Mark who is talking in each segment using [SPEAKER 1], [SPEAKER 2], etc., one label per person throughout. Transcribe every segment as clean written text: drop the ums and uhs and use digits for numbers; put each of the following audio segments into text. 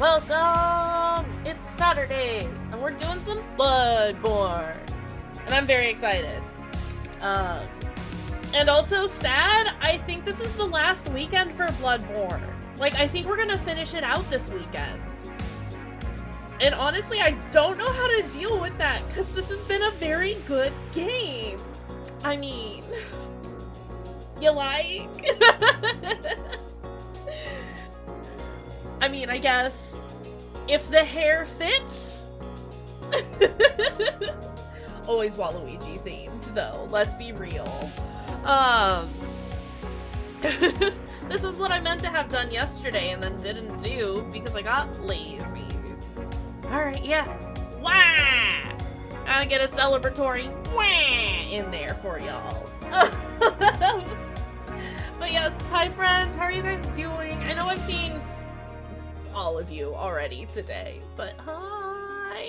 [SPEAKER 1] Welcome! It's Saturday, and we're doing some Bloodborne. And I'm very excited. And also sad, I think this is the last weekend for Bloodborne. Like, I think we're gonna finish it out this weekend. And honestly, I don't know how to deal with that, because this has been a very good game. I mean, you like? I mean, I guess, if the hair fits. Always Waluigi themed, though, let's be real. This is what I meant to have done yesterday and then didn't do because I got lazy. Alright, yeah. Wah! Gotta get a celebratory wah in there for y'all. But yes, hi friends, how are you guys doing? I know I've seen all of you already today, but hi.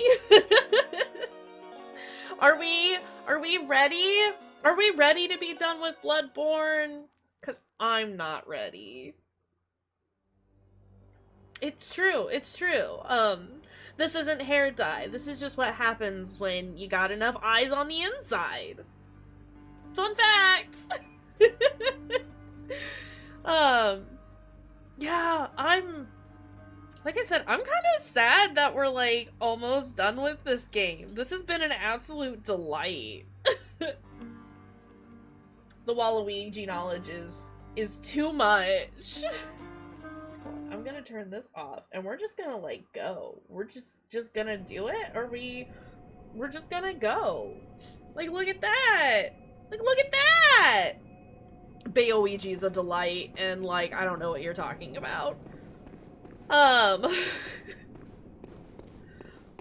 [SPEAKER 1] Are we ready? Are we ready to be done with Bloodborne? Cause I'm not ready. It's true, it's true. This isn't hair dye. This is just what happens when you got enough eyes on the inside. Fun facts! Yeah, like I said, I'm kind of sad that we're, like, almost done with this game. This has been an absolute delight. The Waluigi knowledge is too much. I'm gonna turn this off, and we're just gonna, like, go. We're just gonna do it, or we're just gonna go. Like, look at that! Like, look at that! Bayoichi's a delight, and, like, I don't know what you're talking about.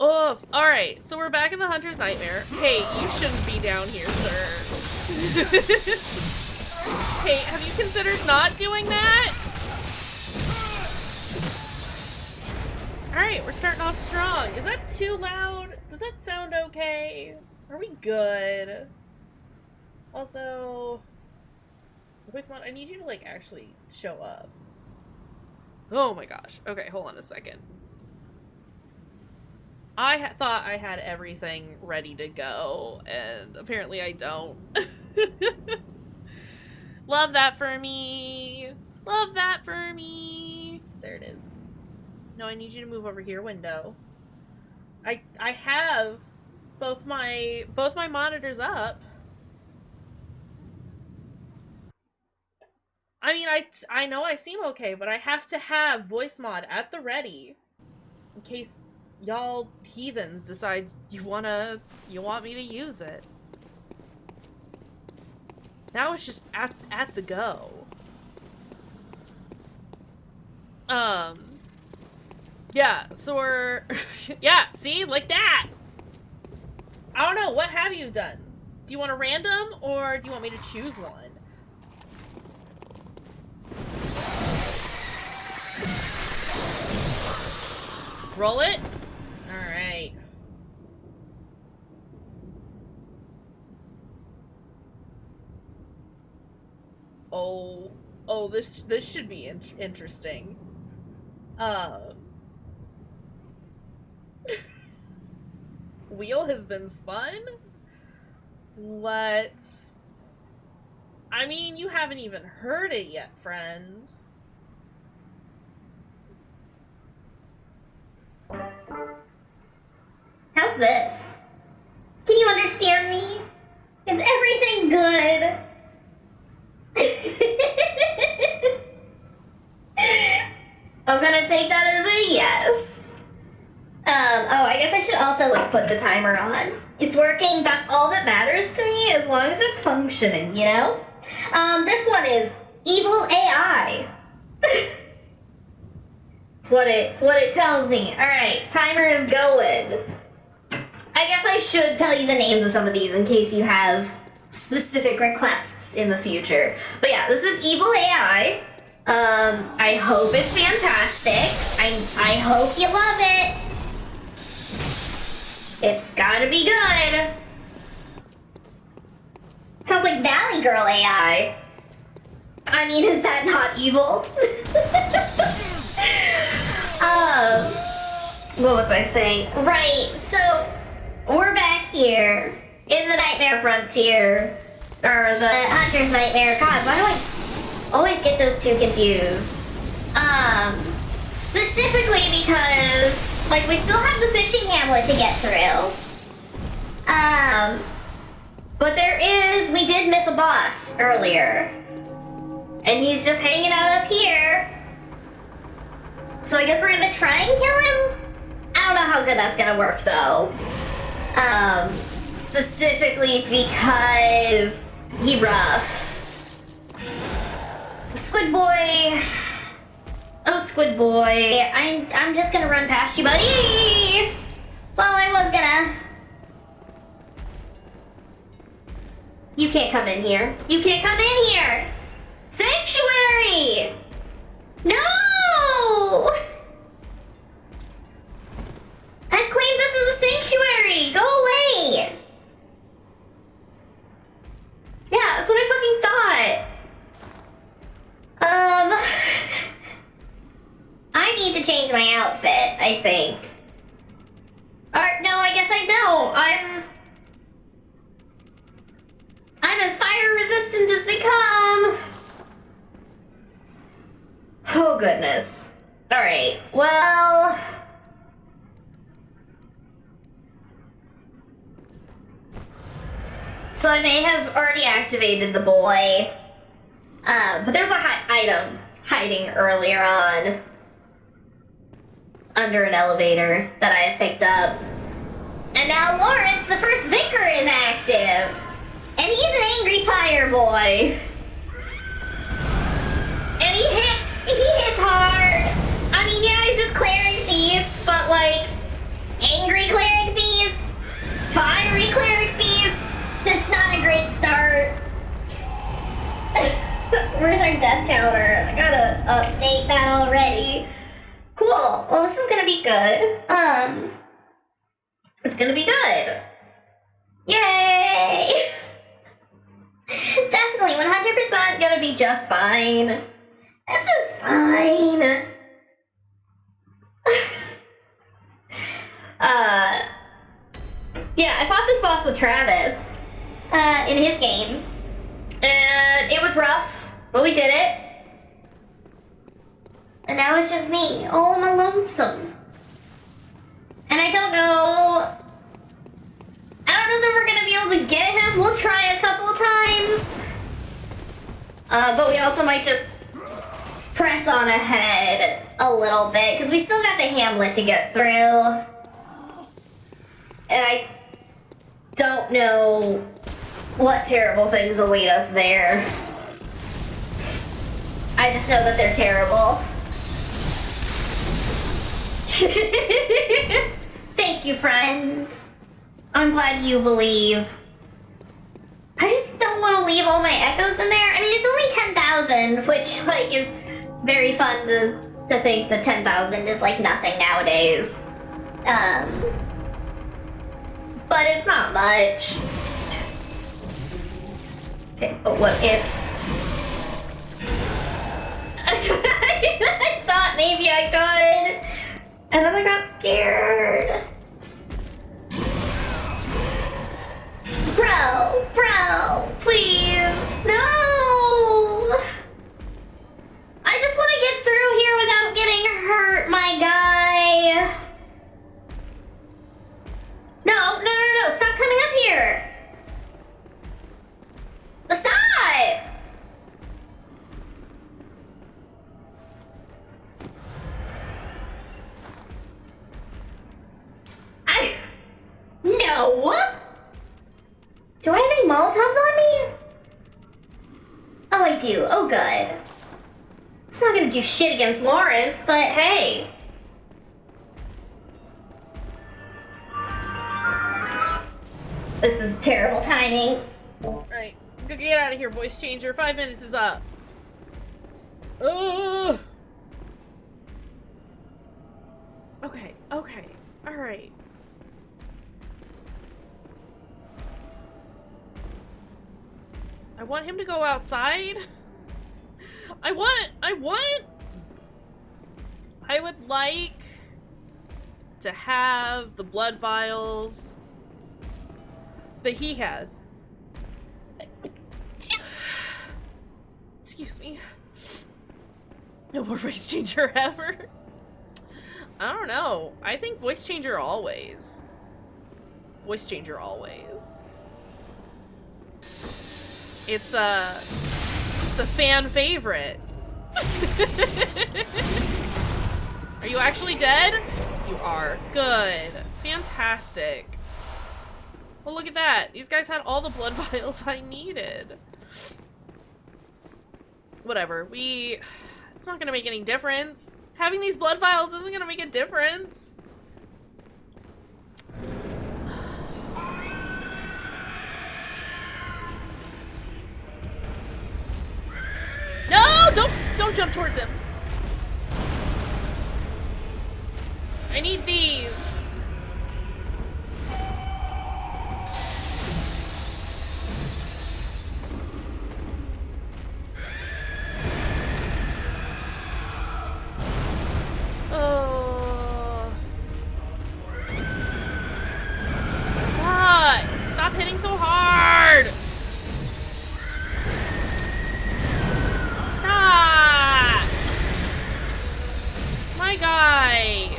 [SPEAKER 1] Oof. Alright, so we're back in the Hunter's Nightmare. Hey, you shouldn't be down here, sir. Hey, have you considered not doing that? Alright, we're starting off strong. Is that too loud? Does that sound okay? Are we good? Also, Voicemod, I need you to, like, actually show up. Oh my gosh. Okay, hold on a second. I thought I had everything ready to go, and apparently I don't. Love that for me. Love that for me. There it is. No, I need you to move over here, window. I have both my monitors up. I mean, I know I seem okay, but I have to have voice mod at the ready in case y'all heathens decide you want me to use it. Now it's just at the go. Yeah, so we're yeah, see, like that. I don't know, what have you done? Do you want a random or do you want me to choose one? Roll it? Alright. Oh, this should be interesting. Wheel has been spun? Let's... I mean, you haven't even heard it yet, friends.
[SPEAKER 2] How's this? Can you understand me? Is everything good? I'm gonna take that as a yes. Oh, I guess I should also, like, put the timer on. It's working, that's all that matters to me, as long as it's functioning, you know? This one is Evil AI. It's what it tells me. Alright, timer is going. I guess I should tell you the names of some of these in case you have specific requests in the future. But yeah, this is Evil AI. I hope it's fantastic. I hope you love it. It's gotta be good. Sounds like Valley Girl AI. I mean, is that not evil? What was I saying? Right, so we're back here in the Nightmare Frontier, or the Hunter's Nightmare. God, why do I always get those two confused? Specifically because, like, we still have the fishing hamlet to get through. But we did miss a boss earlier. And he's just hanging out up here. So I guess we're gonna try and kill him? I don't know how good that's gonna work, though. Specifically because he rough. Squid boy. Oh, Squid boy. I'm just gonna run past you, buddy. Well, I was gonna. You can't come in here. You can't come in here. Sanctuary! No! I've claimed this as a sanctuary! Go away! Yeah, that's what I fucking thought. I need to change my outfit, I think. Or, no, I guess I don't. I'm as fire resistant as they come. Oh, goodness. Alright, well... So I may have already activated the boy. But there's a item hiding earlier on. Under an elevator that I have picked up. And now Lawrence, the first vicar, is active. And he's an angry fire boy. And he hits hard. I mean, yeah, he's just cleric beast, but like, angry cleric beast, fiery cleric beast, that's not a great start. Where's our death counter? I gotta update that already. Cool, well this is gonna be good. It's gonna be good. Yay! Definitely 100% gonna be just fine. This is fine. Yeah, I fought this boss with Travis in his game. And it was rough, but we did it. And now it's just me. Oh, I'm lonesome. And I don't know that we're gonna be able to get him. We'll try a couple times. But we also might just press on ahead a little bit, because we still got the hamlet to get through. And I don't know what terrible things await us there. I just know that they're terrible. Thank you, friends. I'm glad you believe. I just don't want to leave all my echoes in there. I mean, it's only 10,000, which, like, is very fun to think that 10,000 is, like, nothing nowadays. But it's not much. Okay, but what if... I thought maybe I could, and then I got scared. Bro, please, no! I just want to get through here without getting hurt, my guy. No, stop coming up here. Stop! No! Do I have any Molotovs on me? Oh, I do. Oh, good. It's not gonna do shit against Lawrence, but hey. This is terrible timing.
[SPEAKER 1] Alright, go get out of here, voice changer. 5 minutes is up. Ugh. Okay, alright. I want him to go outside. I would like to have the blood vials that he has. Excuse me. No more voice changer ever. I don't know. I think voice changer always. Voice changer always. It's a fan favorite. Are you actually dead? You are. Good. Fantastic. Well, look at that. These guys had all the blood vials I needed. Whatever. It's not gonna make any difference. Having these blood vials isn't gonna make a difference. No! Don't jump towards him. I need these. Oh. Fuck! Stop hitting so hard! Stop! My guy!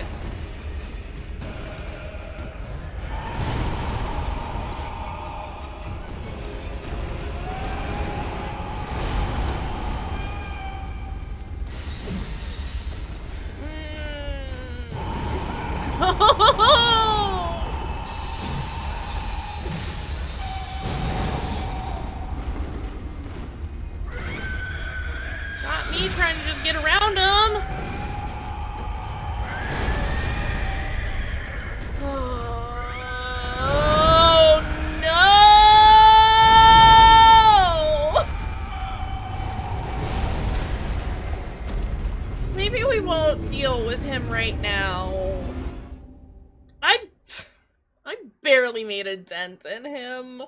[SPEAKER 1] Not me trying to just get around him. Oh no! Maybe we won't deal with him right now. I barely made a dent in him.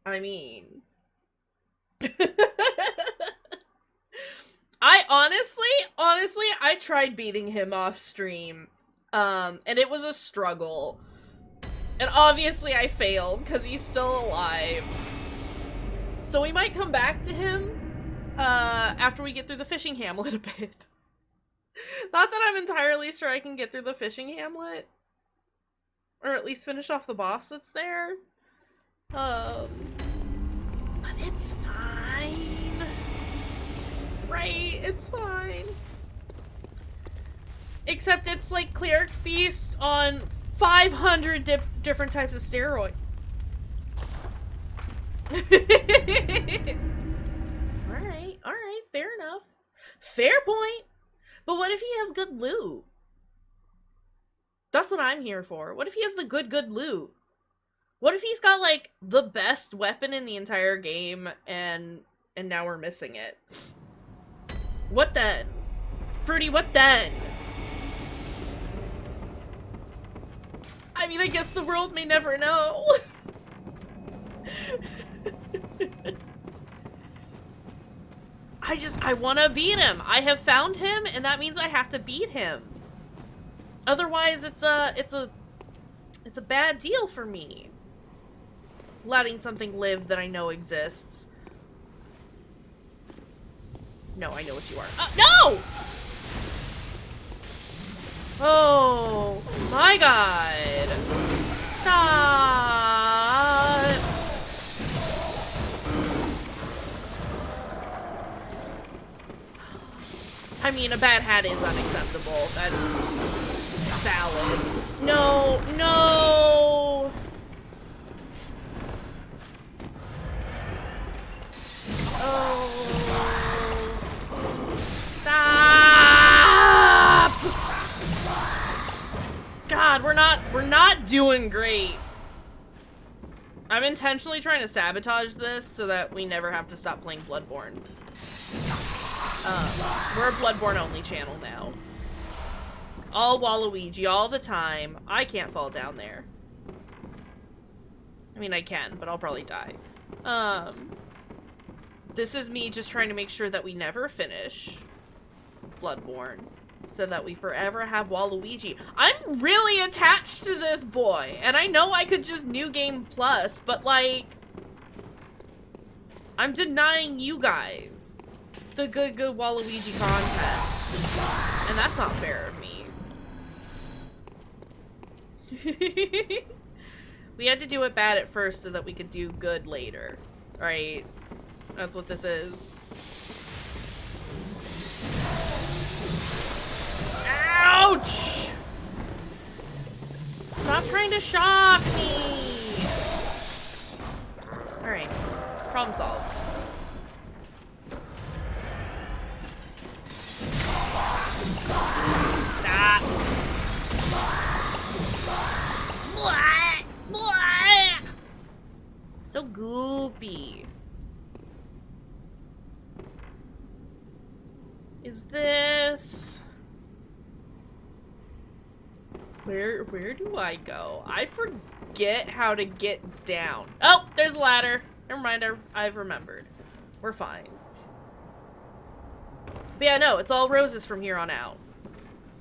[SPEAKER 1] I mean... I honestly, I tried beating him off stream, and it was a struggle. And obviously I failed, because he's still alive. So we might come back to him, after we get through the fishing hamlet a bit. Not that I'm entirely sure I can get through the fishing hamlet. Or at least finish off the boss that's there. But it's fine. Right? It's fine. Except it's like Cleric Beast on 500 different types of steroids. Alright, fair enough. Fair point. But what if he has good loot? That's what I'm here for. What if he has the good loot? What if he's got, like, the best weapon in the entire game, and now we're missing it? What then? Fruity, what then? I mean, I guess the world may never know. I wanna beat him. I have found him, and that means I have to beat him. Otherwise, it's a bad deal for me. Letting something live that I know exists. No, I know what you are. No! Oh, my God. Stop. I mean, a bad hat is unacceptable. That's valid. No, no. Oh. Stop! God, we're not doing great. I'm intentionally trying to sabotage this so that we never have to stop playing Bloodborne. We're a Bloodborne only channel now. All Waluigi all the time. I can't fall down there. I mean, I can, but I'll probably die. This is me just trying to make sure that we never finish Bloodborne. so that we forever have Waluigi. I'm really attached to this boy, and I know I could just New Game Plus, but like, I'm denying you guys the good Waluigi content, and that's not fair of me. We had to do it bad at first so that we could do good later, right? That's what this is. Ouch! Stop trying to shock me! Alright. Problem solved. Stop! Blah! Blah! So goopy. Is this... Where do I go? I forget how to get down. Oh, there's a ladder. Never mind, I've remembered. We're fine. But yeah, no, it's all roses from here on out.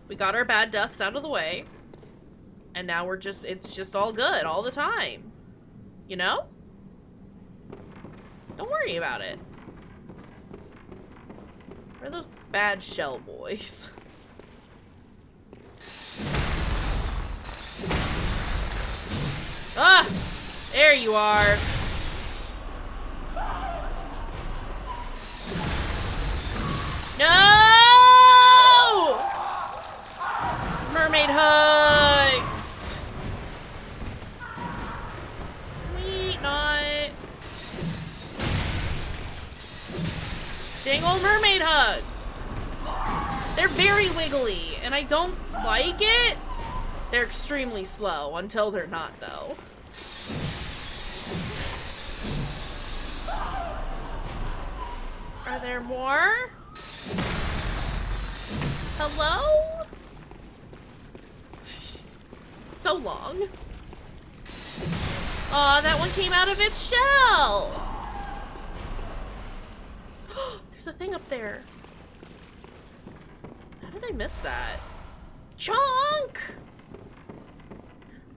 [SPEAKER 1] We got our bad deaths out of the way. And now it's just all good all the time. You know? Don't worry about it. Where are those bad shell boys? Ah! There you are! No! Mermaid hugs! Sweet not. Dang old mermaid hugs! They're very wiggly, and I don't like it. They're extremely slow until they're not, though. Are there more? Hello? So long. Aw, that one came out of its shell! There's a thing up there. How did I miss that? Chunk!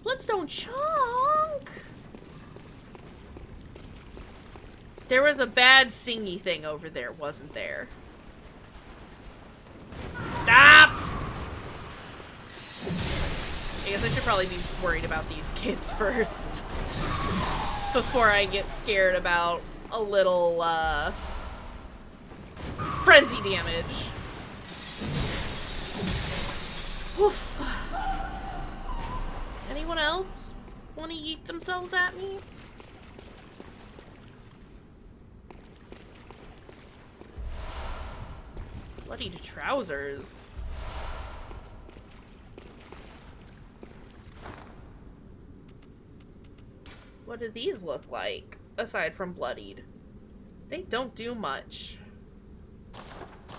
[SPEAKER 1] Bloodstone chunk! There was a bad singy thing over there, wasn't there? Stop! I guess I should probably be worried about these kids first. Before I get scared about a little, frenzy damage. Oof. Anyone else want to yeet themselves at me? Bloodied trousers. What do these look like, aside from bloodied? They don't do much.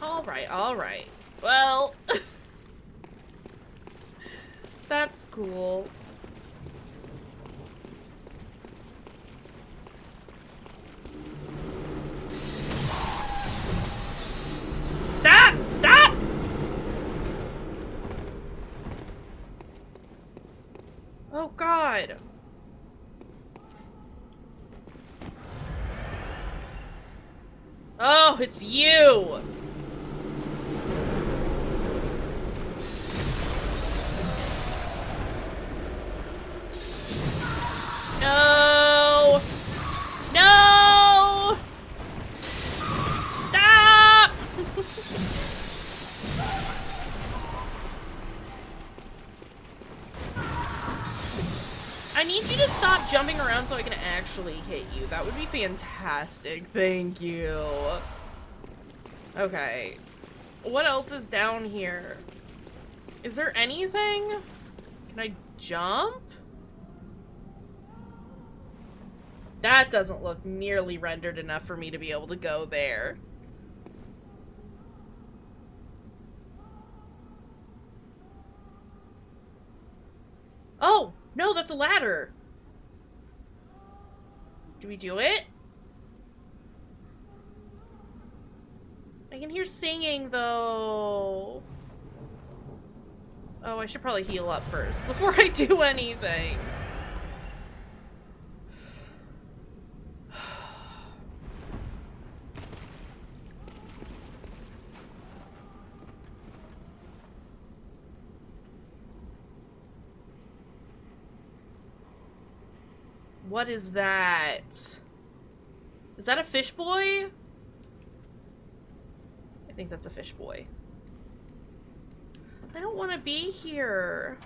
[SPEAKER 1] Alright, alright. Well... That's cool. Stop! Stop! Oh God. Oh, it's you! No! No! Stop! I need you to stop jumping around so I can actually hit you. That would be fantastic. Thank you. Okay. What else is down here? Is there anything? Can I jump? That doesn't look nearly rendered enough for me to be able to go there. Oh! No, that's a ladder! Do we do it? I can hear singing, though. Oh, I should probably heal up first before I do anything. What is that? Is that a fish boy? I think that's a fish boy. I don't want to be here.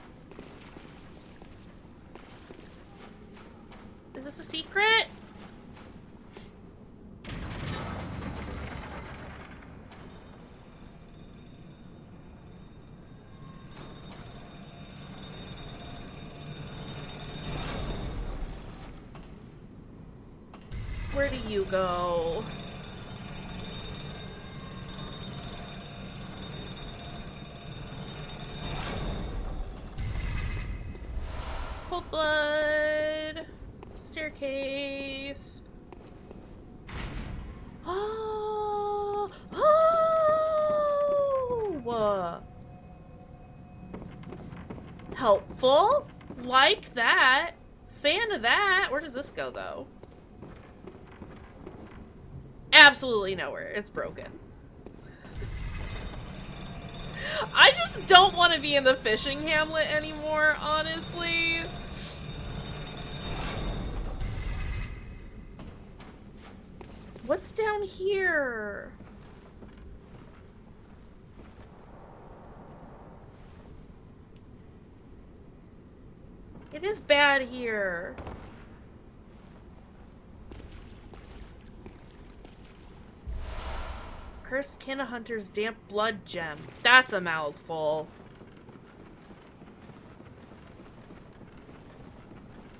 [SPEAKER 1] Is this a secret? Where do you go? Cold blood. Staircase. Oh! Oh! Helpful. Like that. Fan of that. Where does this go, though? Absolutely nowhere. It's broken. I just don't want to be in the fishing hamlet anymore, honestly. What's down here? It is bad here. Cursed Canna Hunter's Damp Blood Gem. That's a mouthful.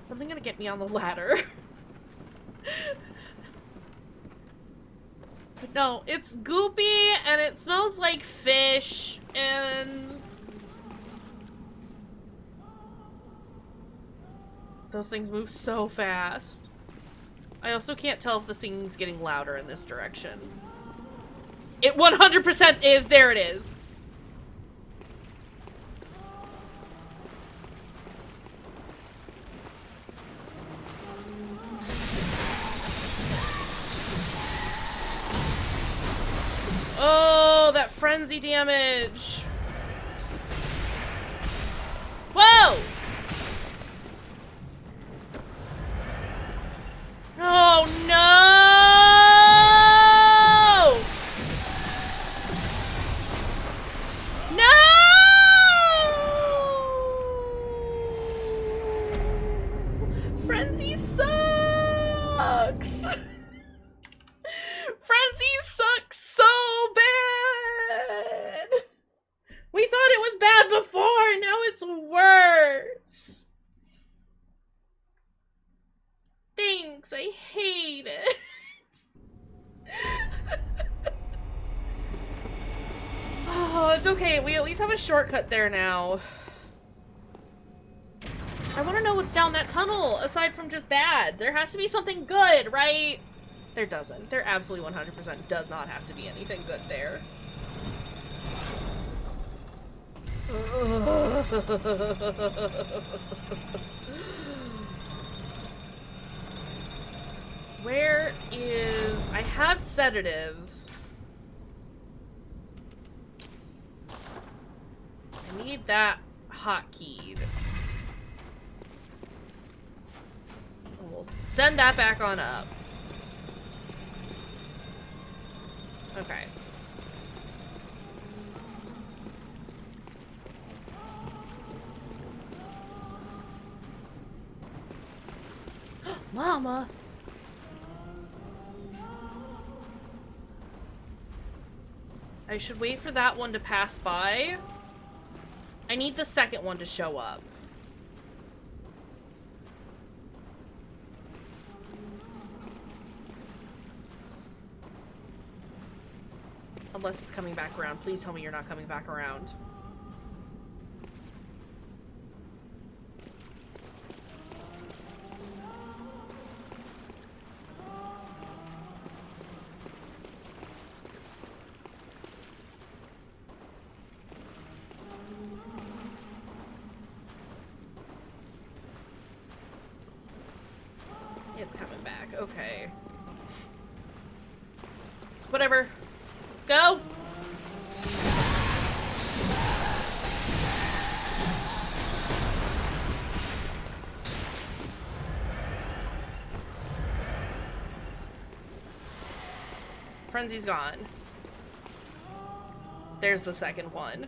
[SPEAKER 1] Something gonna get me on the ladder. No, it's goopy and it smells like fish and... Those things move so fast. I also can't tell if the singing's getting louder in this direction. It 100% is. There it is. Oh, that frenzy damage. Whoa! Oh no! No! Frenzy sucks! Frenzy sucks so bad! We thought it was bad before, now it's worse! Thanks, I hate it. Oh, it's okay. We at least have a shortcut there now. I want to know what's down that tunnel, aside from just bad. There has to be something good, right? There doesn't. There absolutely 100% does not have to be anything good there. Where is... I have sedatives. I need that hotkeyed. And we'll send that back on up. Okay. Mama! I should wait for that one to pass by. I need the second one to show up. Unless it's coming back around. Please tell me you're not coming back around. it's coming back. Okay. Whatever. Let's go. Frenzy's gone. There's the second one.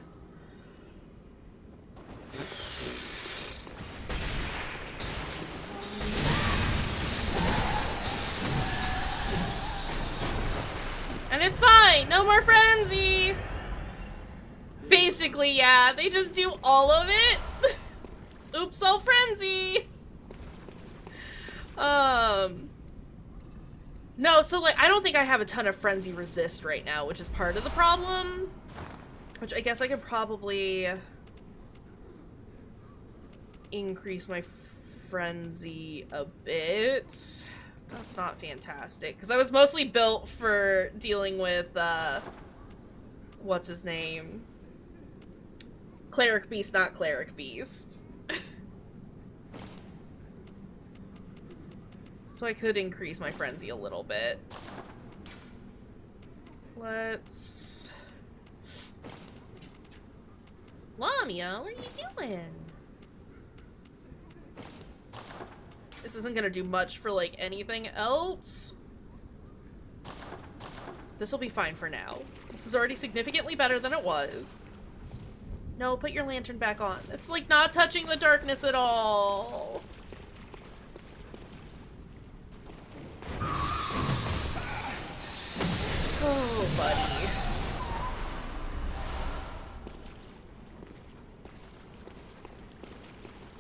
[SPEAKER 1] And it's fine! No more frenzy! Basically, yeah. They just do all of it. Oops, all frenzy! No, so, like, I don't think I have a ton of frenzy resist right now, which is part of the problem. Which I guess I could probably increase my frenzy a bit. That's not fantastic, because I was mostly built for dealing with, what's his name? Cleric Beast, not Cleric Beast. So I could increase my frenzy a little bit. Let's... Lamia, what are you doing? This isn't gonna do much for, like, anything else. This'll be fine for now. This is already significantly better than it was. No, put your lantern back on. It's, like, not touching the darkness at all. Oh, buddy.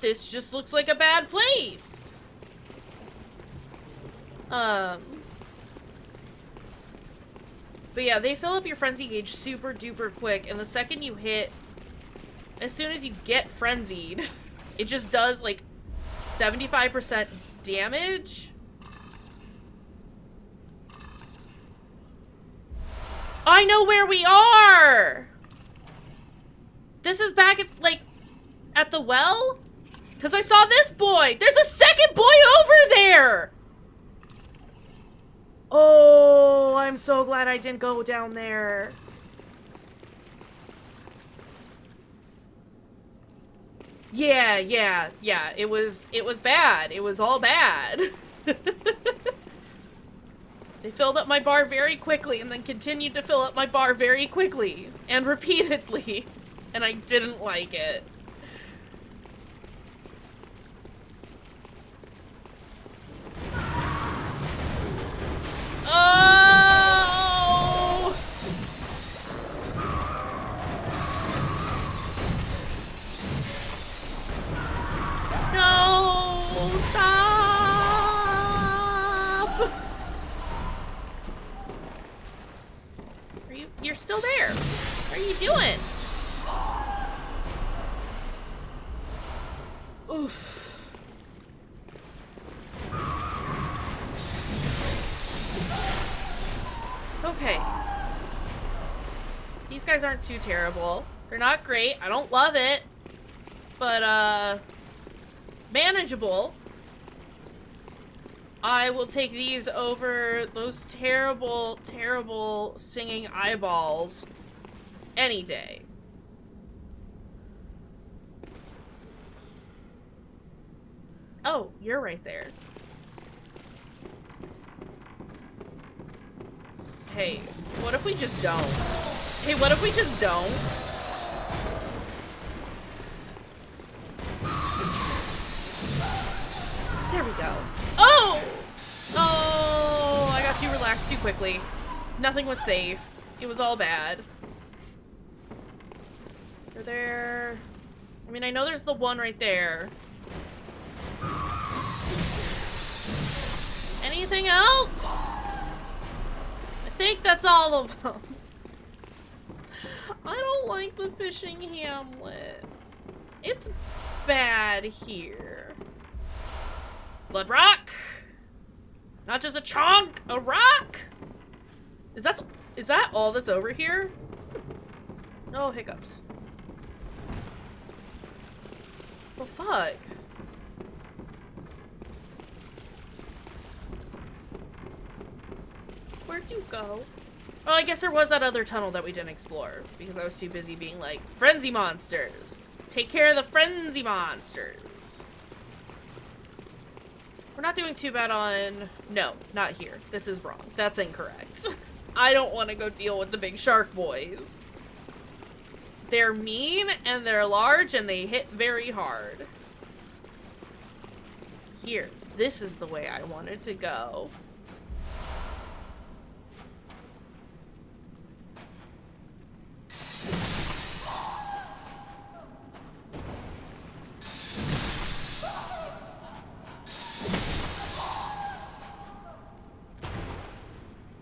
[SPEAKER 1] This just looks like a bad place. But yeah, they fill up your frenzy gauge super duper quick, and the second you hit, as soon as you get frenzied, it just does like 75% damage. I know where we are! This is back at, like, at the well? Because I saw this boy! There's a second boy over there! Oh, I'm so glad I didn't go down there. Yeah, it was bad. It was all bad. They filled up my bar very quickly and then continued to fill up my bar very quickly and repeatedly, and I didn't like it. Oh! No! Stop! You're still there. What are you doing? Oof. Okay. These guys aren't too terrible. They're not great. I don't love it. But, manageable. I will take these over those terrible, terrible singing eyeballs any day. Oh, you're right there. Hey, what if we just don't? Hey, what if we just don't? There we go. Oh! Oh, I got too relaxed too quickly. Nothing was safe. It was all bad. Are there... I mean, I know there's the one right there. Anything else? I think that's all of them. I don't like the fishing hamlet. It's bad here. Blood rock? Not just a chunk, a rock? Is that all that's over here? No hiccups. Well, fuck. you go? Oh, I guess there was that other tunnel that we didn't explore because I was too busy being like, frenzy monsters! Take care of the frenzy monsters! We're not doing too bad on... No, not here. This is wrong. That's incorrect. I don't want to go deal with the big shark boys. They're mean, and they're large, and they hit very hard. Here. This is the way I wanted to go.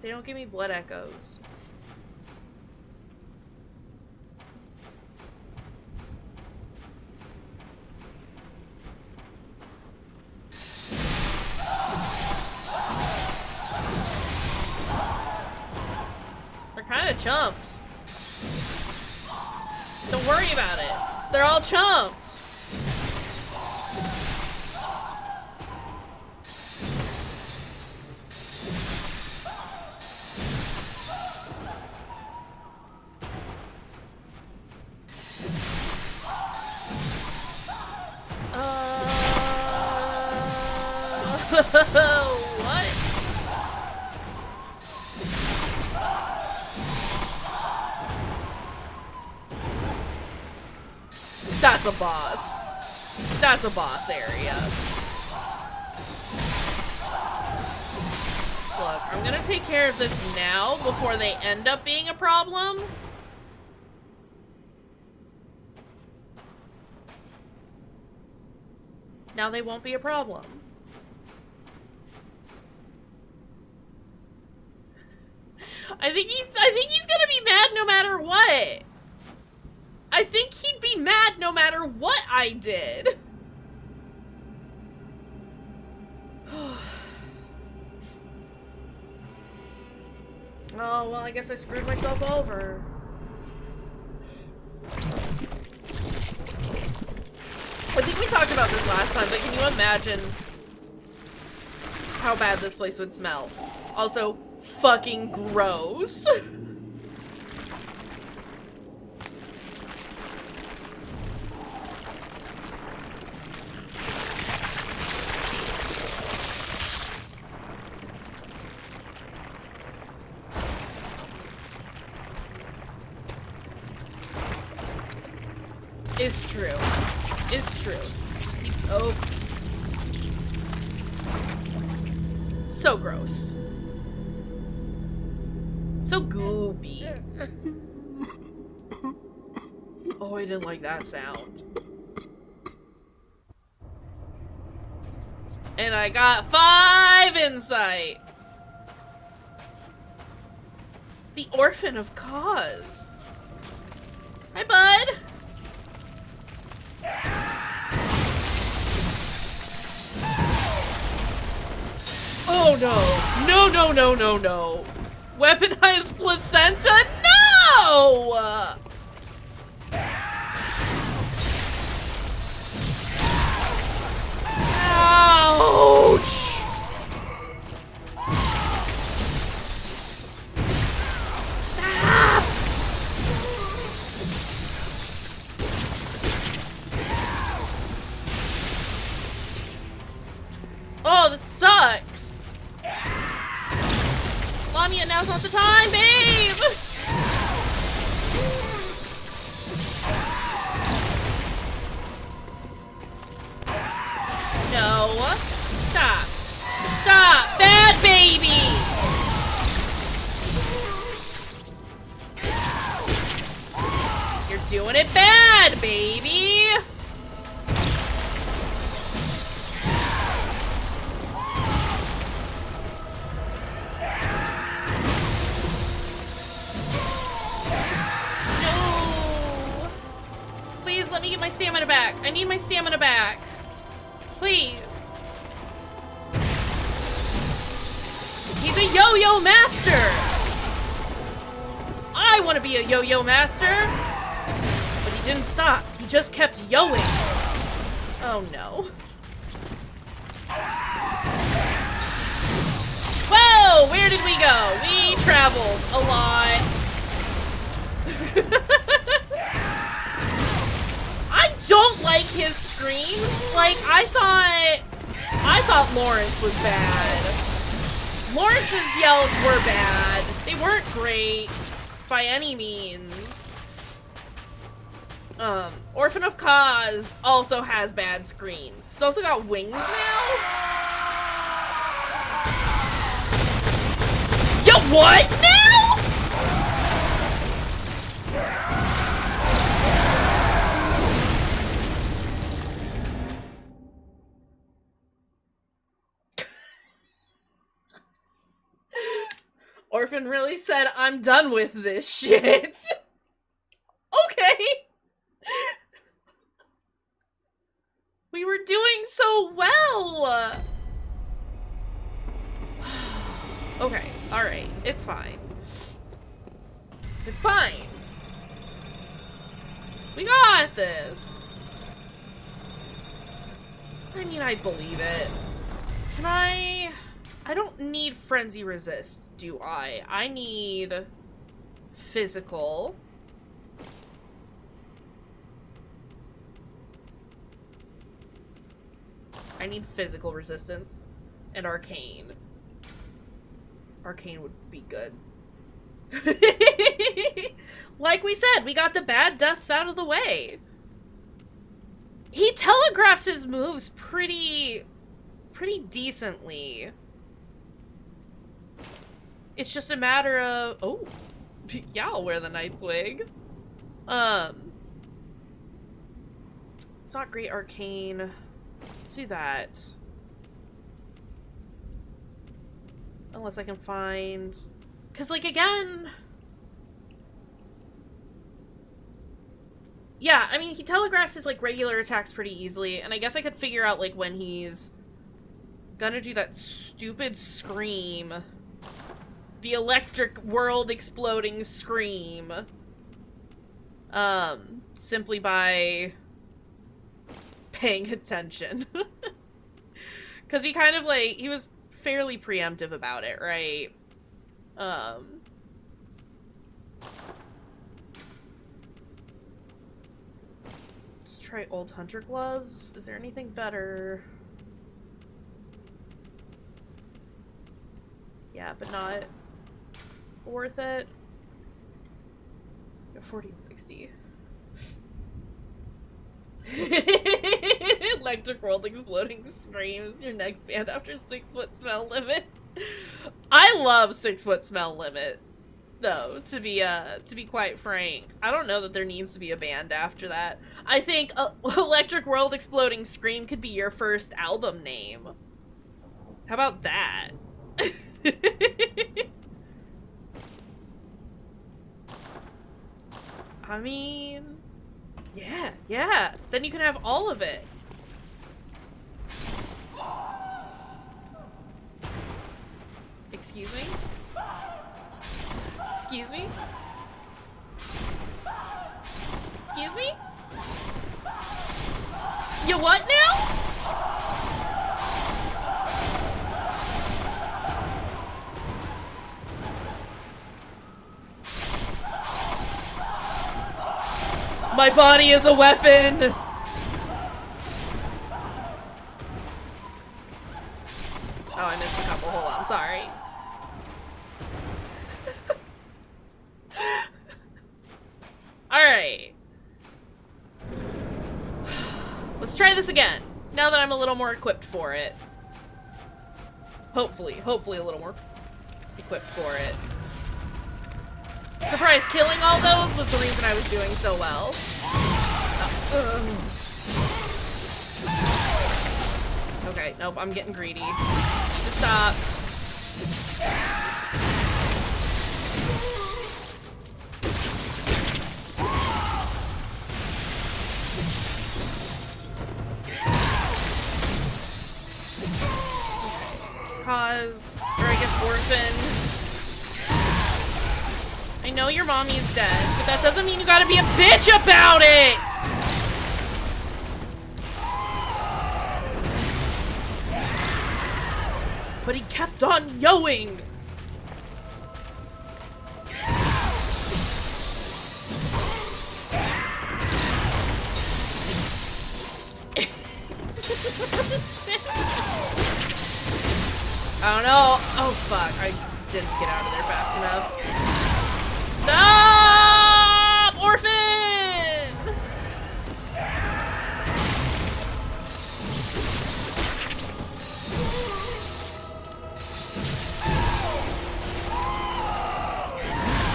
[SPEAKER 1] They don't give me blood echoes. They're kind of chumps. Don't worry about it. They're all chumps. What? That's a boss. That's a boss area. Look, I'm gonna take care of this now before they end up being a problem. Now they won't be a problem. I think he's gonna be mad no matter what. I think he'd be mad no matter what I did. Oh, well, I guess I screwed myself over. I think we talked about this last time, but can you imagine how bad this place would smell? Also, fucking gross. It's true. It's true. Oh. So gross. So goopy. Oh, I didn't like that sound. And I got 5 insight. It's the Orphan of Cause. Hi, bud. Oh no. No, no, no, no, no. Weaponized placenta? No! Ouch! Stop! Oh, that sucks. Lamia, now's not the time, babe! No. Stop. Stop! Bad baby! You're doing it bad, baby! Let me get my stamina back. I need my stamina back. Please. He's a yo-yo master. I want to be a yo-yo master. But he didn't stop. He just kept yoing. Oh no. Whoa! Weird did we go? We traveled a lot. I don't like his screams. Like, I thought Lawrence was bad. Lawrence's yells were bad. They weren't great by any means. Orphan of Cause also has bad screams. It's also got wings now. Yo, what now? Orphan really said, I'm done with this shit. Okay. We were doing so well. Okay, alright. It's fine. It's fine. We got this. I mean, I believe it. Can I don't need Frenzy Resist, do I? I need Physical. I need Physical Resistance and Arcane. Arcane would be good. Like we said, we got the bad deaths out of the way. He telegraphs his moves pretty decently. It's just a matter of... Oh, yeah, I'll wear the Knight's Wig. It's not great Arcane. Let's do that. Unless I can find... Because, like, again... Yeah, I mean, he telegraphs his, like, regular attacks pretty easily, and I guess I could figure out, like, when he's gonna do that stupid scream. The electric world exploding scream. Simply by paying attention. Because he kind of, like, he was fairly preemptive about it, right? Let's try Old Hunter Gloves. Is there anything better? Yeah, but not worth it. 1460. Electric World Exploding Screams. Your next band after 6 Foot Smell Limit. I love 6 Foot Smell Limit, though, to be quite frank. I don't know that there needs to be a band after that. I think Electric World Exploding Scream could be your first album name. How about that? I mean, yeah. Then you can have all of it. Excuse me? Excuse me? Excuse me? You what now? My body is a weapon! Oh, I missed a couple. Hold on, sorry. Alright. Let's try this again, now that I'm a little more equipped for it. Hopefully a little more equipped for it. Surprise, killing all those was the reason I was doing so well. Okay, nope, I'm getting greedy. Need to stop. Cause, or I guess Orphan. I know your mommy's dead, but that doesn't mean you gotta be a bitch about it! But he kept on yoing! I don't know. Oh, fuck. I didn't get out of there fast enough. Stop! Orphan!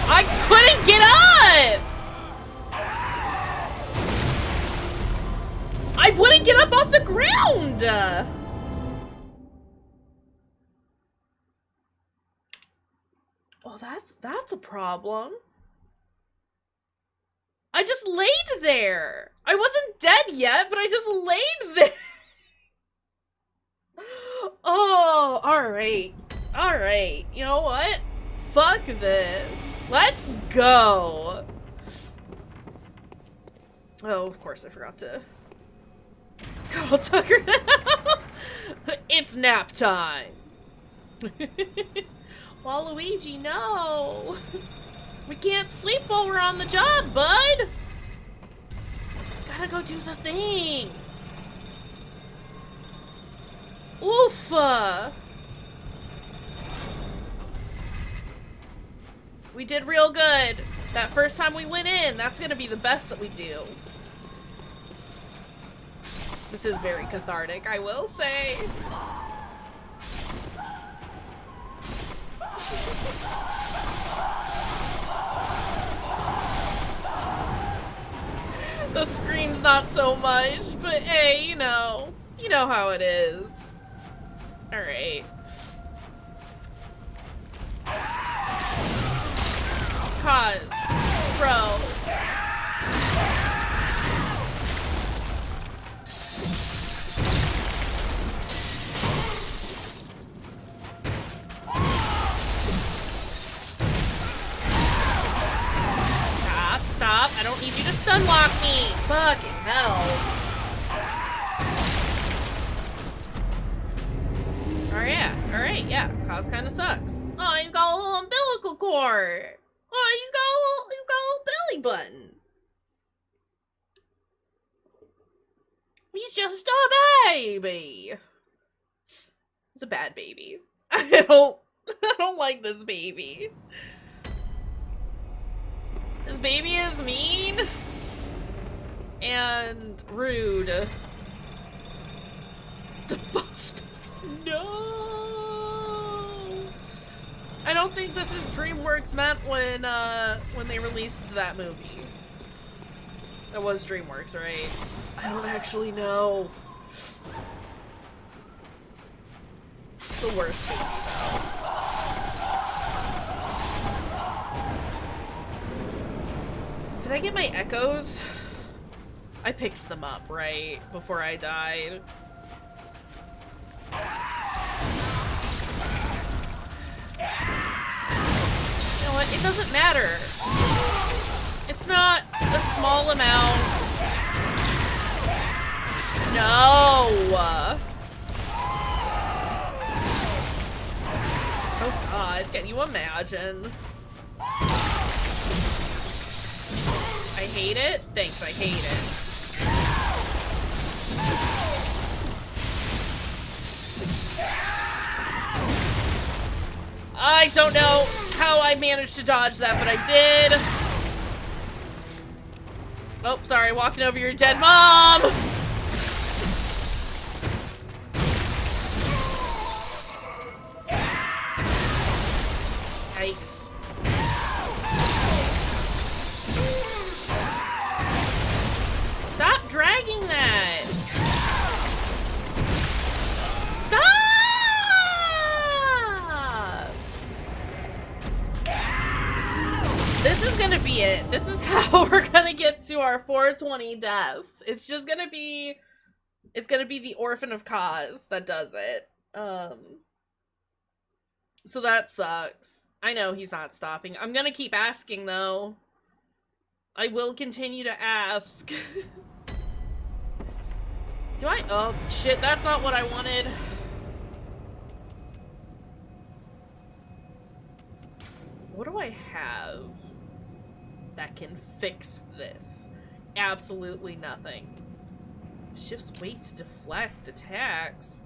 [SPEAKER 1] I couldn't get up! I wouldn't get up off the ground! Well, that's a problem. I just laid there. I wasn't dead yet, but I just laid there. Oh, alright. Alright. You know what? Fuck this. Let's go. Oh, of course I forgot to call Tucker now. It's nap time. Waluigi, no. We can't sleep while we're on the job, bud. Gotta go do the things. Oof. We did real good. That first time we went in, that's gonna be the best that we do. This is very cathartic, I will say. The scream's not so much, but hey, you know how it is. Alright. Cause, bro. Stop. I don't need you to stun lock me. Fucking hell. Alright, yeah. Cause kinda sucks. Oh, he's got a little umbilical cord. Oh, he's got a little belly button. He's just a baby. He's a bad baby. I don't like this baby. This baby is mean and rude. The boss baby. No. I don't think this is DreamWorks meant when they released that movie. That was DreamWorks, right? I don't actually know. The worst baby though. Did I get my echoes? I picked them up, right? Before I died. You know what? It doesn't matter. It's not a small amount. No! Oh god, can you imagine? I hate it? Thanks, I hate it. I don't know how I managed to dodge that, but I did. Oh, sorry, walking over your dead mom! Yikes. Stop dragging that! Stop! This is gonna be it. This is how we're gonna get to our 420 deaths. It's just gonna be... It's gonna be the Orphan of Kaz that does it. So that sucks. I know he's not stopping. I'm gonna keep asking, though. I will continue to ask. Do I? Oh, shit, that's not what I wanted. What do I have that can fix this? Absolutely nothing. Shifts weight to deflect attacks.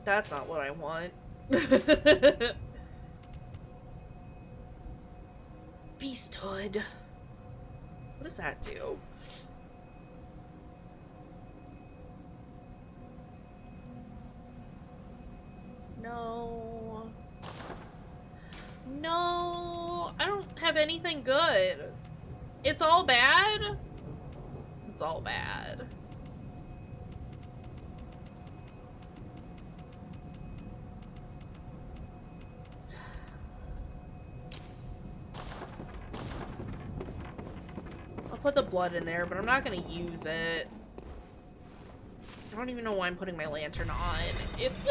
[SPEAKER 1] That's not what I want. Beasthood. What does that do? No. No. I don't have anything good. It's all bad? It's all bad. I'll put the blood in there, but I'm not gonna use it. I don't even know why I'm putting my lantern on. It's...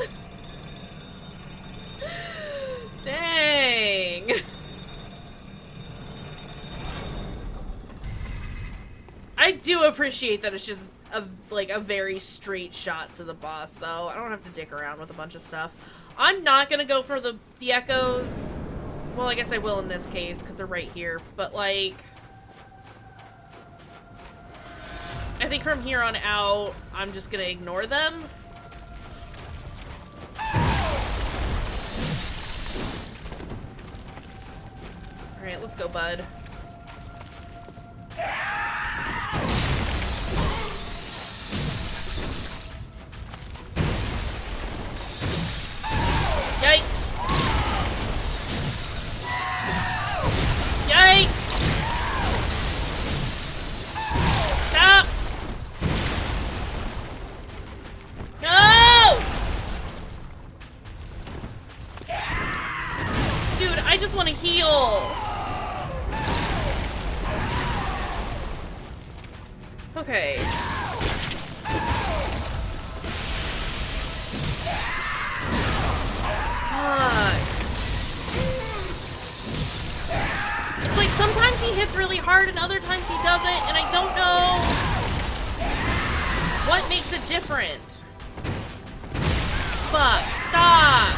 [SPEAKER 1] Dang! I do appreciate that it's just a very straight shot to the boss, though. I don't have to dick around with a bunch of stuff. I'm not gonna go for the echoes. Well, I guess I will in this case, because they're right here. But, like... I think from here on out, I'm just gonna ignore them. Alright, let's go, bud. Yikes! Yikes! Stop! No! Dude, I just want to heal. Okay. Fuck. It's like sometimes he hits really hard and other times he doesn't, and I don't know what makes it different. Fuck. Stop.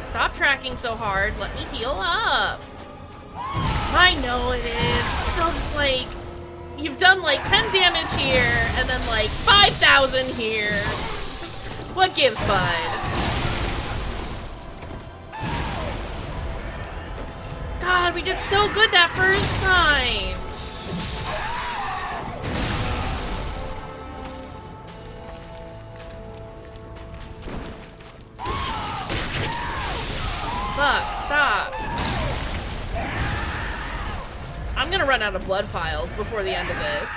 [SPEAKER 1] Stop tracking so hard. Let me heal up. I know it is. It's still just like, you've done like 10 damage here, and then like 5,000 here. What gives, bud? God, we did so good that first time. Fuck, stop. I'm gonna run out of blood files before the end of this.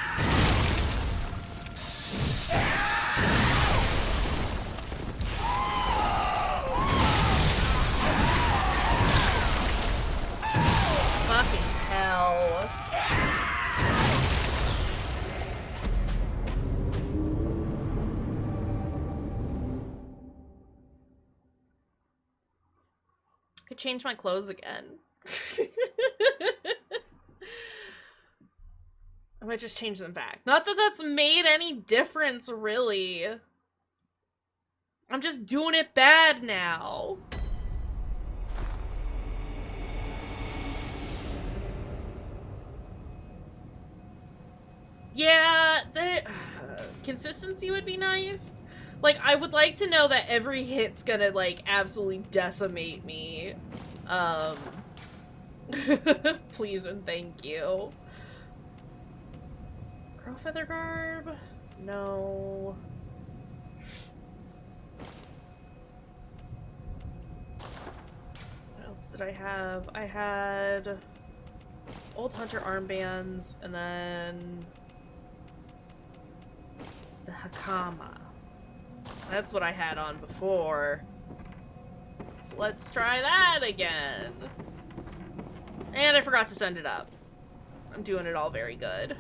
[SPEAKER 1] Fucking hell. Could change my clothes again. I might just change them back. Not that that's made any difference, really. I'm just doing it bad now. Yeah, the consistency would be nice. Like, I would like to know that every hit's gonna, like, absolutely decimate me. Please and thank you. Crow feather garb? No. What else did I have? I had old hunter armbands and then the hakama. That's what I had on before. So let's try that again. And I forgot to send it up. I'm doing it all very good.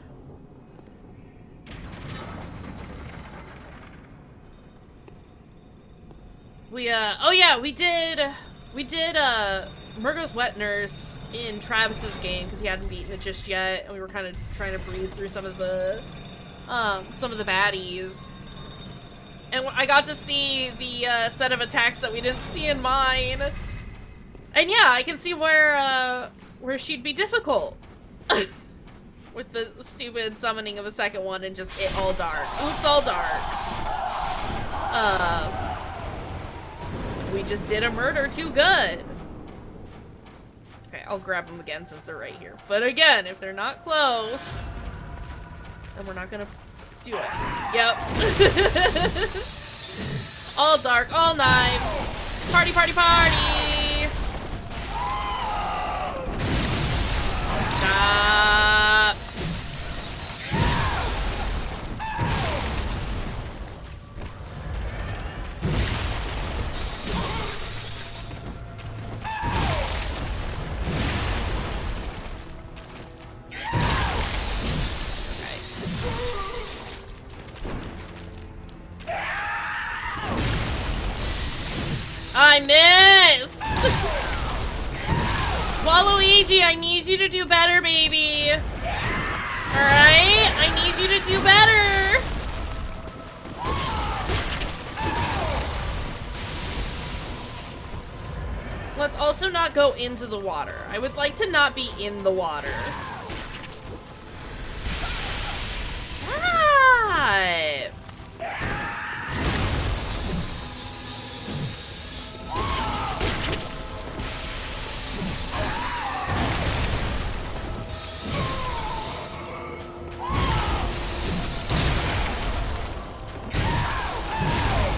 [SPEAKER 1] Oh yeah, we did Murgo's Wet Nurse in Travis's game because he hadn't beaten it just yet, and we were kind of trying to breeze through some of the baddies. And I got to see the set of attacks that we didn't see in mine. And yeah, I can see where she'd be difficult. With the stupid summoning of a second one and just it all dark. Oops, all dark. We just did a murder too good. Okay, I'll grab them again since they're right here. But again, if they're not close, then we're not gonna do it. Yep. All dark, all knives. Party, party, party! Stop! I missed! Waluigi, I need you to do better, baby. Alright? I need you to do better. Let's also not go into the water. I would like to not be in the water. Stop!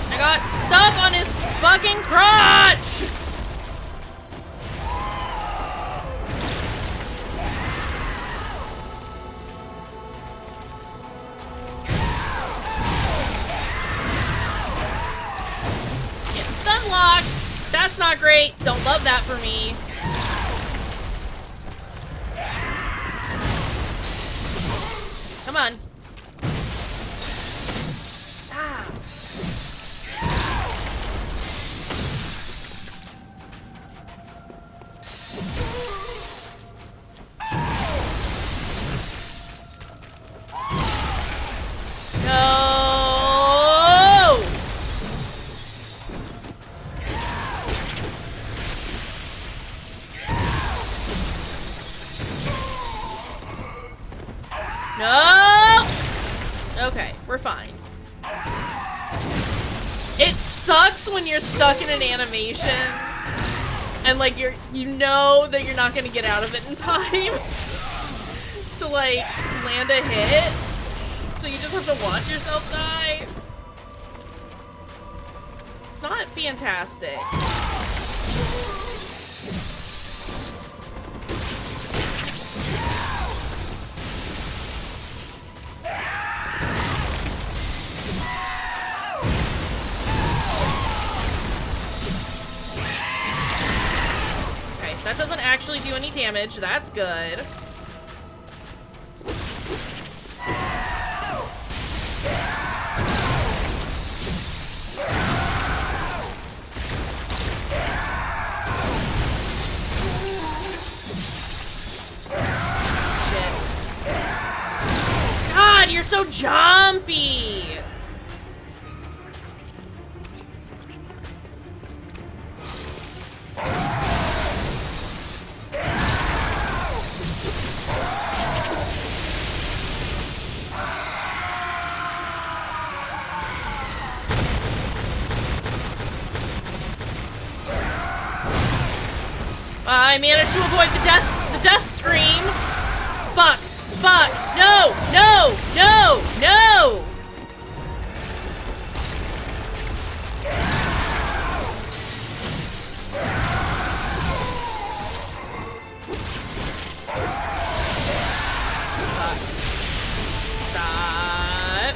[SPEAKER 1] I got stuck on his fucking crotch! It's unlocked! That's not great. Don't love that for me. Come on. Stop. No! No! Okay, we're fine. It sucks when you're stuck in an animation and like you know that you're not gonna get out of it in time to like land a hit. So you just have to watch yourself die. It's not fantastic. Okay, that doesn't actually do any damage. That's good. God, you're so jumpy! I managed to avoid the death scream. Fuck. Fuck! No! No! No! No! Stop. Stop.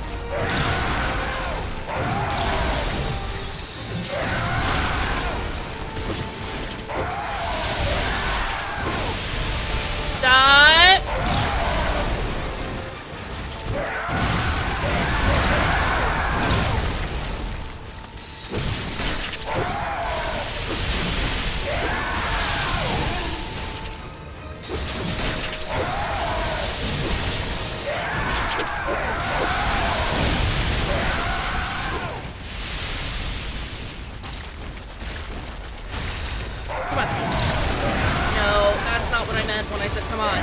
[SPEAKER 1] Stop. Come on. No, that's not what I meant when I said come on.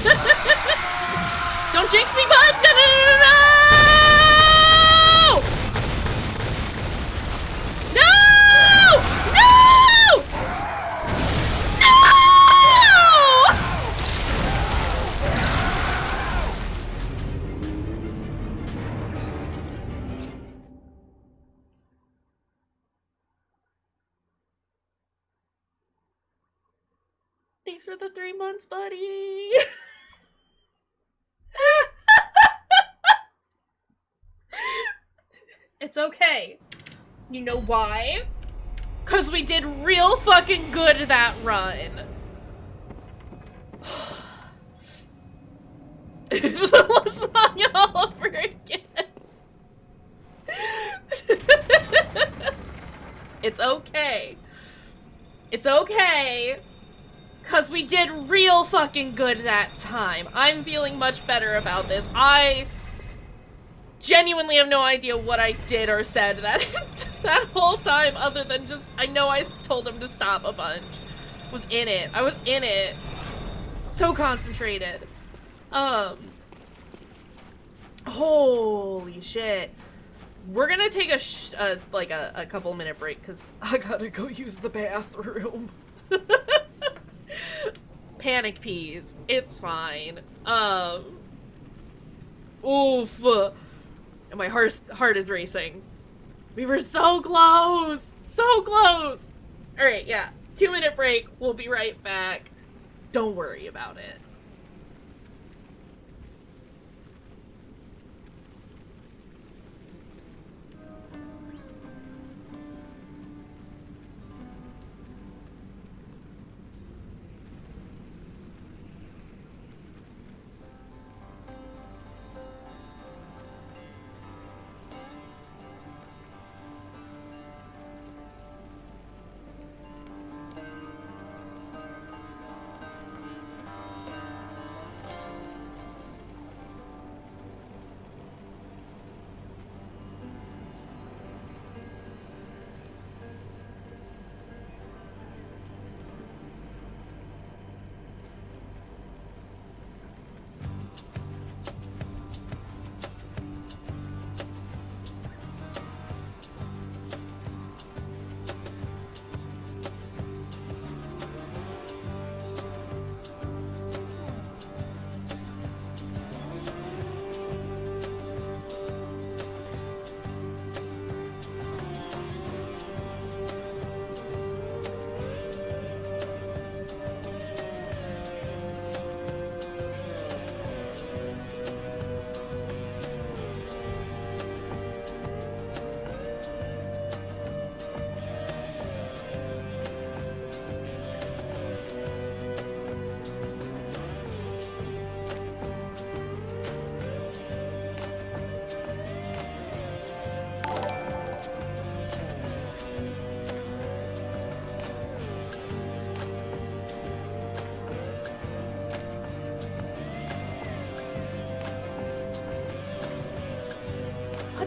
[SPEAKER 1] Don't jinx me, bud! No, no, no, no, no! No! No! No! Thanks for the 3 months, buddy. It's okay. You know why? Cause we did real fucking good that run. It's a lasagna all over again. It's okay. It's okay. Cause we did real fucking good that time. I'm feeling much better about this. I genuinely have no idea what I did or said that that whole time, other than just, I know I told him to stop a bunch. I was in it. So concentrated. Holy shit. We're gonna take a couple minute break, cause I gotta go use the bathroom. Panic peas. It's fine. Oof. And my heart is racing. We were so close! So close! Alright, yeah. 2-minute break. We'll be right back. Don't worry about it.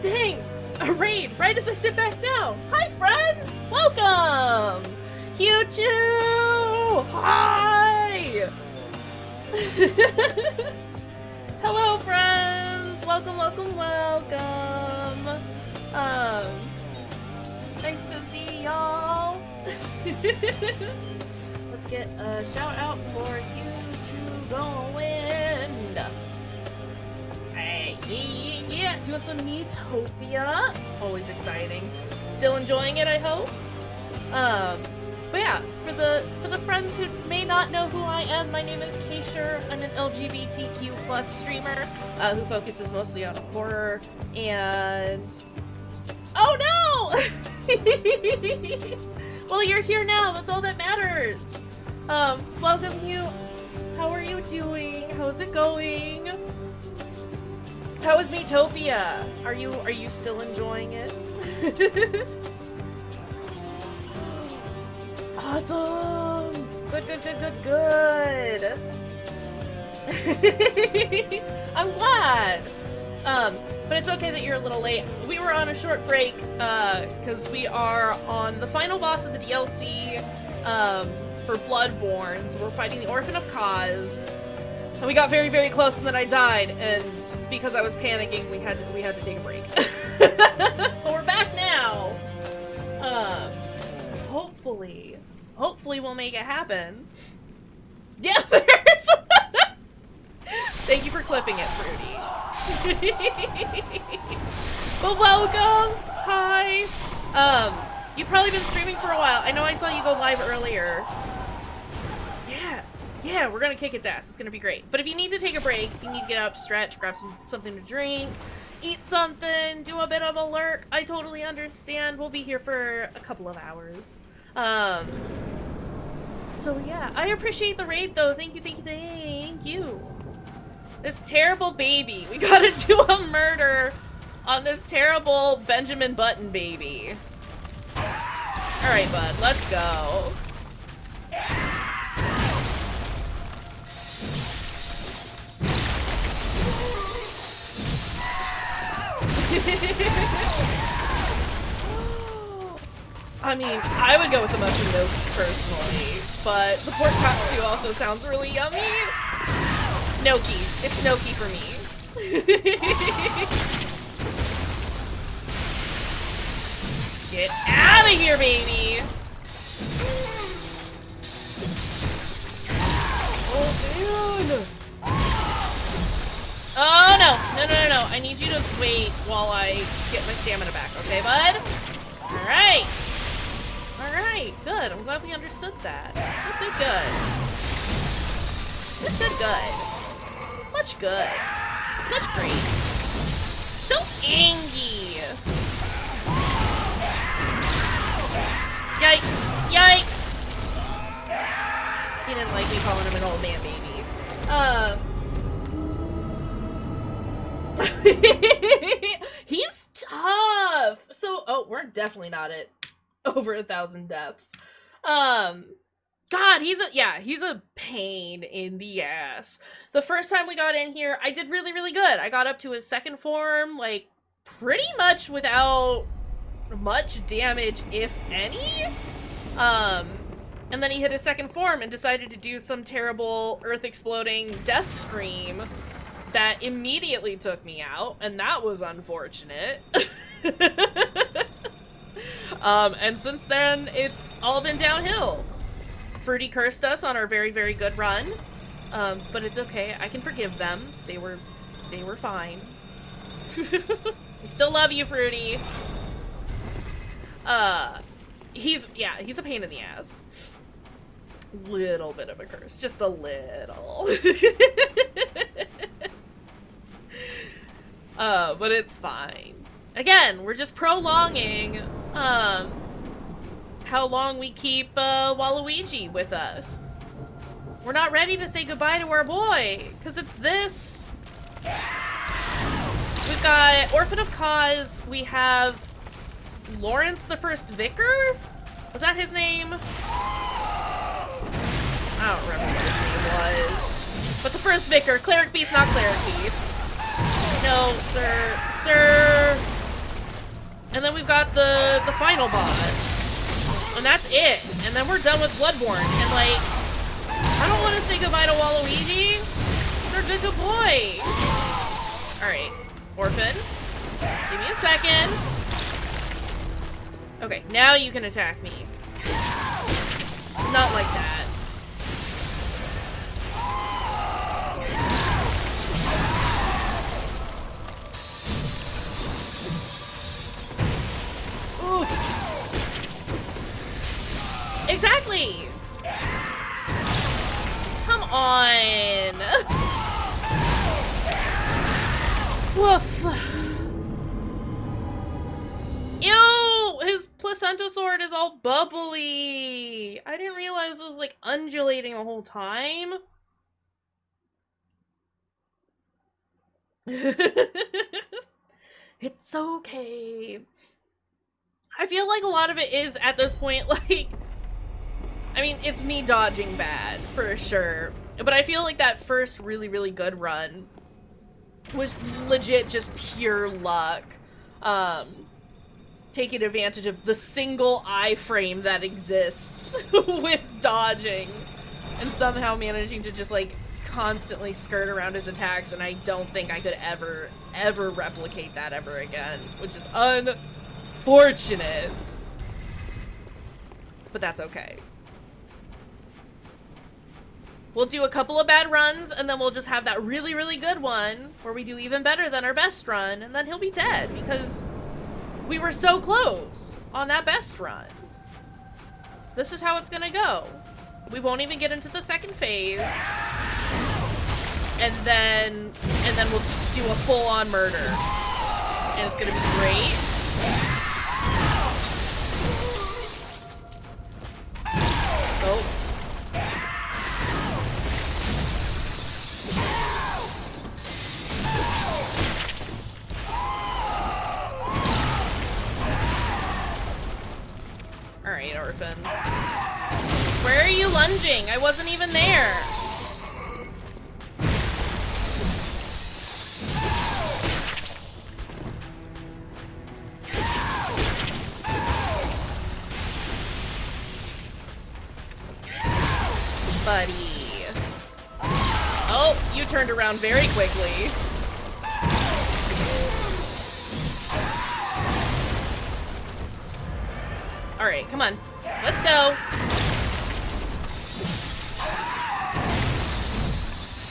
[SPEAKER 1] Dang! A raid right as I sit back down! Hi, friends! Welcome! Hugh-Choo! Hi! Hello, friends! Welcome, welcome, welcome! Nice to see y'all! Let's get a shout out for Hugh-Choo going! Yeah, doing some Metopia. Always exciting. Still enjoying it, I hope. But yeah, for the friends who may not know who I am, my name is Kayshurrr. I'm an LGBTQ+ streamer who focuses mostly on horror and... Oh no! Well, you're here now. That's all that matters. Welcome you. How are you doing? How's it going? How is Metopia? Are you still enjoying it? Awesome! Good. I'm glad. But it's okay that you're a little late. We were on a short break because we are on the final boss of the DLC for Bloodborne. So we're fighting the Orphan of Kaz. And we got very, very close, and then I died, and because I was panicking, we had to take a break. But we're back now! Hopefully we'll make it happen. Yeah, there's... Thank you for clipping it, Fruity. Well, welcome! Hi! You've probably been streaming for a while. I know I saw you go live earlier. Yeah, we're gonna kick its ass. It's gonna be great. But if you need to take a break, you need to get up, stretch, grab something to drink, eat something, do a bit of a lurk, I totally understand. We'll be here for a couple of hours. So yeah, I appreciate the raid though. Thank you. This terrible baby. We gotta do a murder on this terrible Benjamin Button baby. Alright, bud, let's go. I mean, I would go with the mushroom milk personally, but the pork katsu also sounds really yummy. Gnocchi. It's gnocchi for me. Get out of here, baby! Oh, man! Oh, no. No. I need you to wait while I get my stamina back, okay, bud? Alright. Alright, good. I'm glad we understood that. Good. Much good. Such great. So angry. Yikes. He didn't like me calling him an old man baby. He's tough. So, oh, we're definitely not at over 1,000 deaths. God, he's a pain in the ass. The first time we got in here, I did really, really good. I got up to his second form, like, pretty much without much damage, if any. And then he hit his second form and decided to do some terrible earth-exploding death scream that immediately took me out, and that was unfortunate. And since then, it's all been downhill. Fruity cursed us on our very, very good run, but it's okay. I can forgive them. They were fine. I still love you, Fruity. He's a pain in the ass. Little bit of a curse, just a little. But it's fine. Again, we're just prolonging, how long we keep, Waluigi with us. We're not ready to say goodbye to our boy, because it's this. We've got Orphan of Cause, we have Lawrence the First Vicar? Was that his name? I don't remember what his name was. But the First Vicar, Cleric Beast, not Cleric Beast. No, sir. And then we've got the final boss. And that's it. And then we're done with Bloodborne. And like, I don't want to say goodbye to Waluigi. He's our good boy. Alright, Orphan. Give me a second. Okay, now you can attack me. Not like that. Oof. Exactly! Come on! Woof. Ew! His placenta sword is all bubbly! I didn't realize it was like undulating the whole time. It's okay. I feel like a lot of it is, at this point, like... I mean, it's me dodging bad, for sure. But I feel like that first really, really good run was legit just pure luck. Taking advantage of the single iframe that exists with dodging. And somehow managing to just, like, constantly skirt around his attacks, and I don't think I could ever replicate that ever again, which is unfortunate. But that's okay. We'll do a couple of bad runs, and then we'll just have that really, really good one, where we do even better than our best run, and then he'll be dead, because we were so close on that best run. This is how it's gonna go. We won't even get into the second phase. And then we'll just do a full-on murder. And it's gonna be great. Oh. Alright, Orphan. Where are you lunging? I wasn't even there. Buddy. Oh, you turned around very quickly. Alright, come on. Let's go.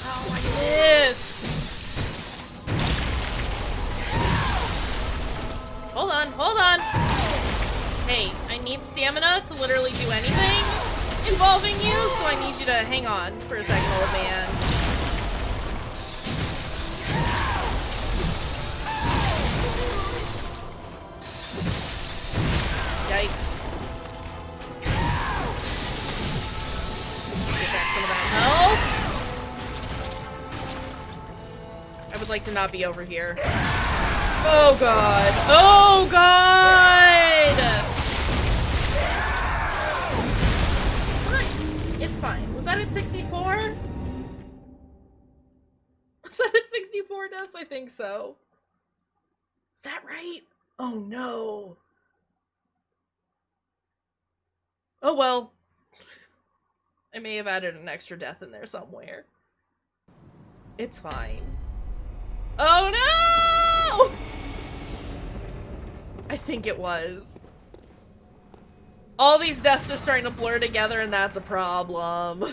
[SPEAKER 1] Oh, I missed. Hold on, hold on. Hey, I need stamina to literally do anything involving you, so I need you to hang on for a second, old man. Yikes. Get back some of that health. I would like to not be over here. Oh god. Oh god! It's fine. It's fine. Was that at 64? Was that at 64 deaths? I think so. Is that right? Oh no. Oh well. I may have added an extra death in there somewhere. It's fine. Oh no! I think it was. All these deaths are starting to blur together, and that's a problem.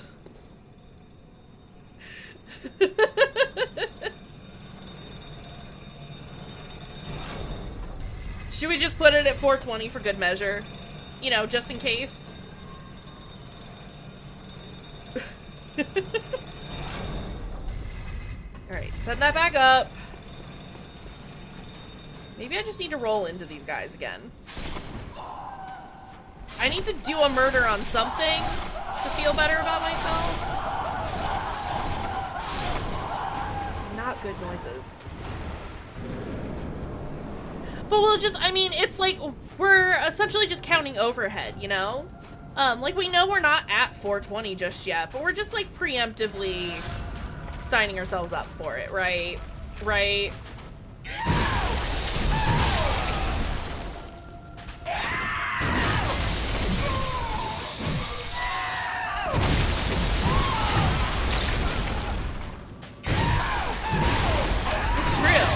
[SPEAKER 1] Should we just put it at 420 for good measure? You know, just in case. Alright, set that back up. Maybe I just need to roll into these guys again. I need to do a murder on something to feel better about myself. Not good noises. But we'll just, I mean, it's like, we're essentially just counting overhead, you know? Like, we know we're not at 420 just yet, but we're just, like, preemptively signing ourselves up for it, right? Right? This is real.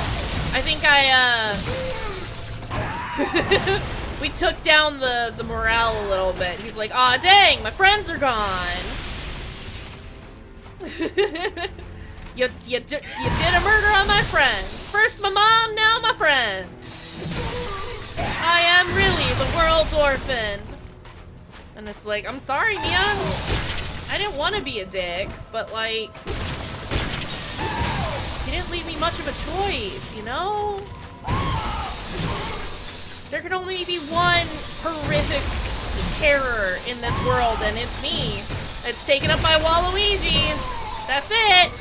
[SPEAKER 1] I think we took down the morale a little bit. He's like, aw dang, my friends are gone. You did a murder on my friends. First my mom, now my friends. I am really the world's orphan. And it's like, I'm sorry, man. I didn't want to be a dick, but like, you didn't leave me much of a choice, you know? There can only be one horrific terror in this world, and it's me. It's taken up by Waluigi. That's it.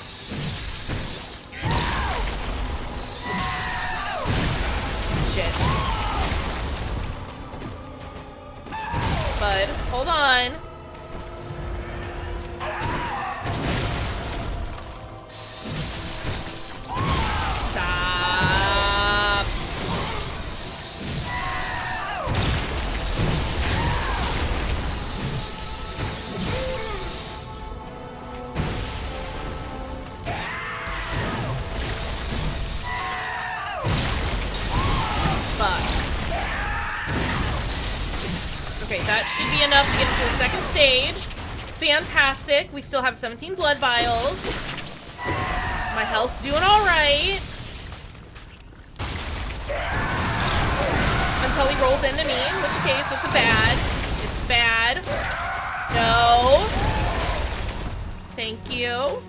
[SPEAKER 1] Shit. Bud, hold on. Stop. Okay, that should be enough to get into the second stage. Fantastic. We still have 17 blood vials. My health's doing alright. Until he rolls into me, in which case it's bad. It's bad. No. Thank you.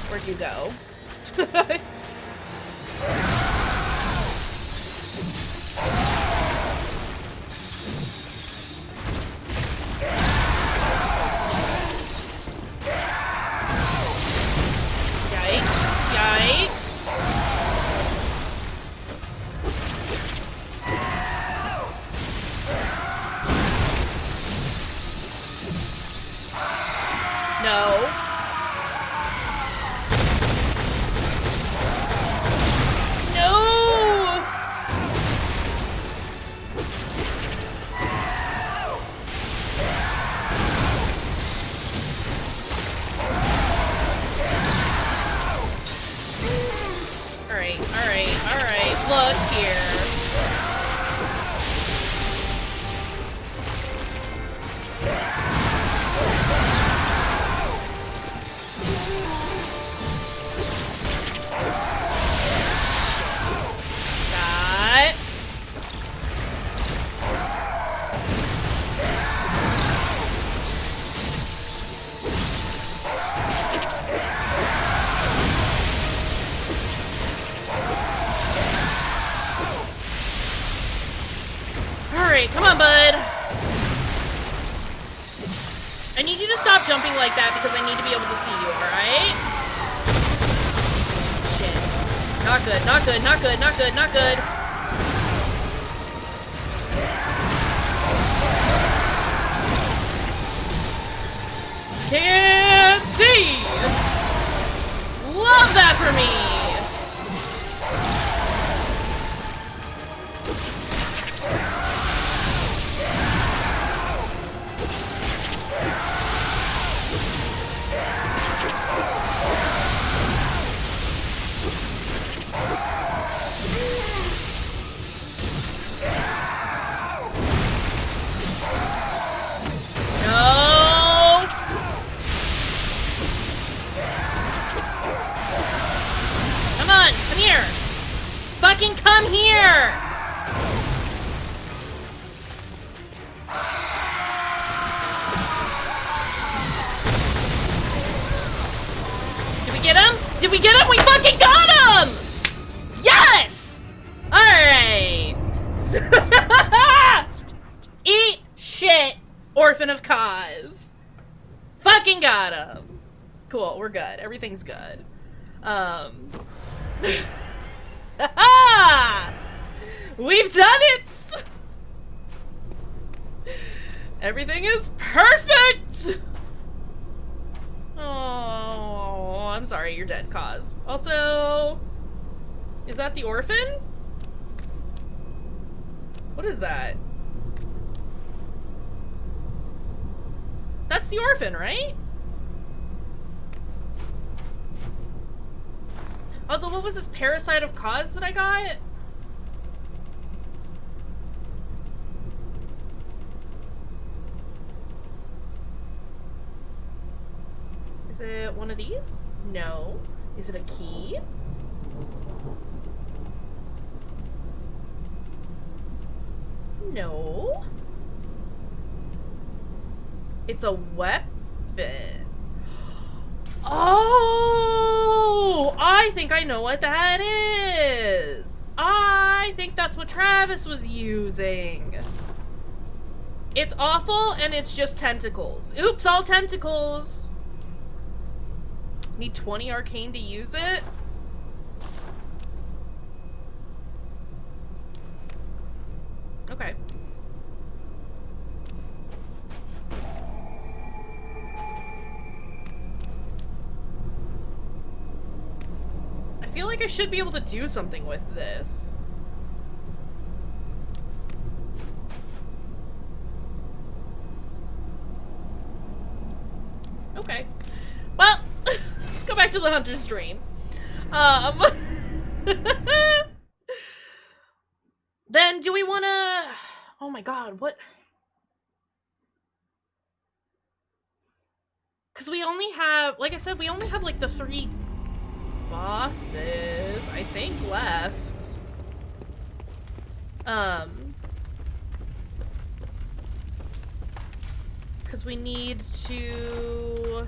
[SPEAKER 1] Where'd you go? Yikes. No. No! Alright. Look here. That. Alright, come on, bud. I need you to stop jumping like that because I need to be able to see you, alright? Shit. Not good, not good, not good, not good, not good. Can't see! Love that for me! No! Come on, come here! Fucking come here! Did we get him? Did we get him? We fucking got him! Yes! Alright. Eat shit, Orphan of Kaz. Fucking got him. Cool, we're good. Everything's good. We've done it! Everything is perfect! Oh, I'm sorry, you're dead, Kaz. Also, is that the orphan? What is that? That's the orphan, right? Also, what was this parasite of Kaz that I got? Is it one of these? No. Is it a key? No. It's a weapon. Oh! I think I know what that is. I think that's what Travis was using. It's awful and it's just tentacles. Oops, all tentacles. Need 20 arcane to use it? Okay. I feel like I should be able to do something with this. Okay. Well, let's go back to the Hunter's Dream. Then do we wanna Oh my god, what? Because we only have, like I said, we only have like the 3 bosses, I think, left. Because we need to...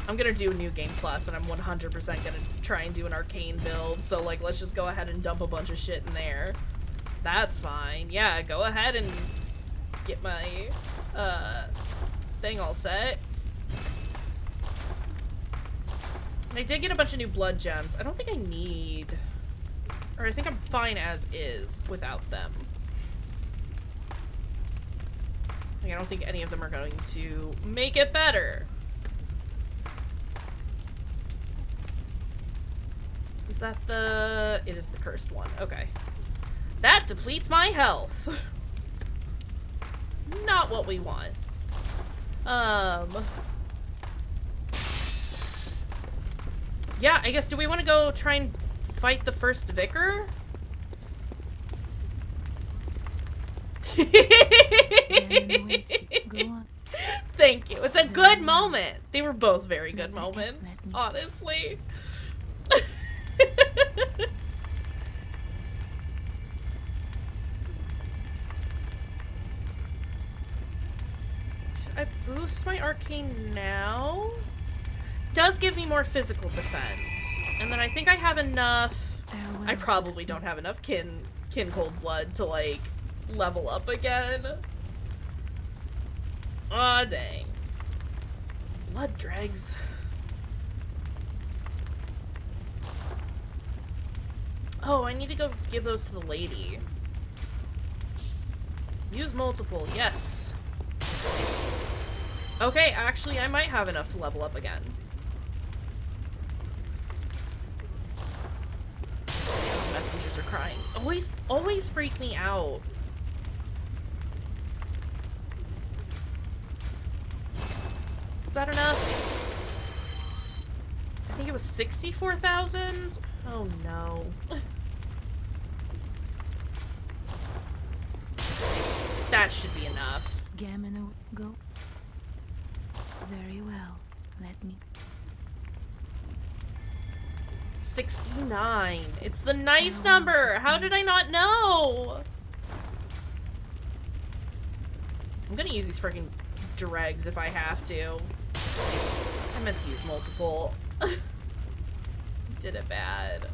[SPEAKER 1] I'm gonna do a New Game Plus, and I'm 100% gonna try and do an arcane build, so, like, let's just go ahead and dump a bunch of shit in there. That's fine. Yeah, go ahead and get my, thing all set. I did get a bunch of new blood gems. I don't think I need... Or I think I'm fine as is without them. Like, I don't think any of them are going to make it better. Is that the... It is the cursed one. Okay. That depletes my health. It's not what we want. Yeah, I guess, do we want to go try and fight the first vicar? Thank you. It's a good moment. They were both very good moments, honestly. Should I boost my arcane now? Does give me more physical defense. And then I think I have enough... I probably don't have enough kin cold blood to, like, level up again. Aw, dang. Blood dregs. Oh, I need to go give those to the lady. Use multiple, yes. Okay, actually, I might have enough to level up again. Messengers are crying. Always freak me out. Is that enough? I think it was 64,000? Oh no. That should be enough.
[SPEAKER 3] Gamino, go. Very well. Let me.
[SPEAKER 1] 69. It's the nice number. How did I not know? I'm gonna use these freaking dregs if I have to. I meant to use multiple. Did it bad.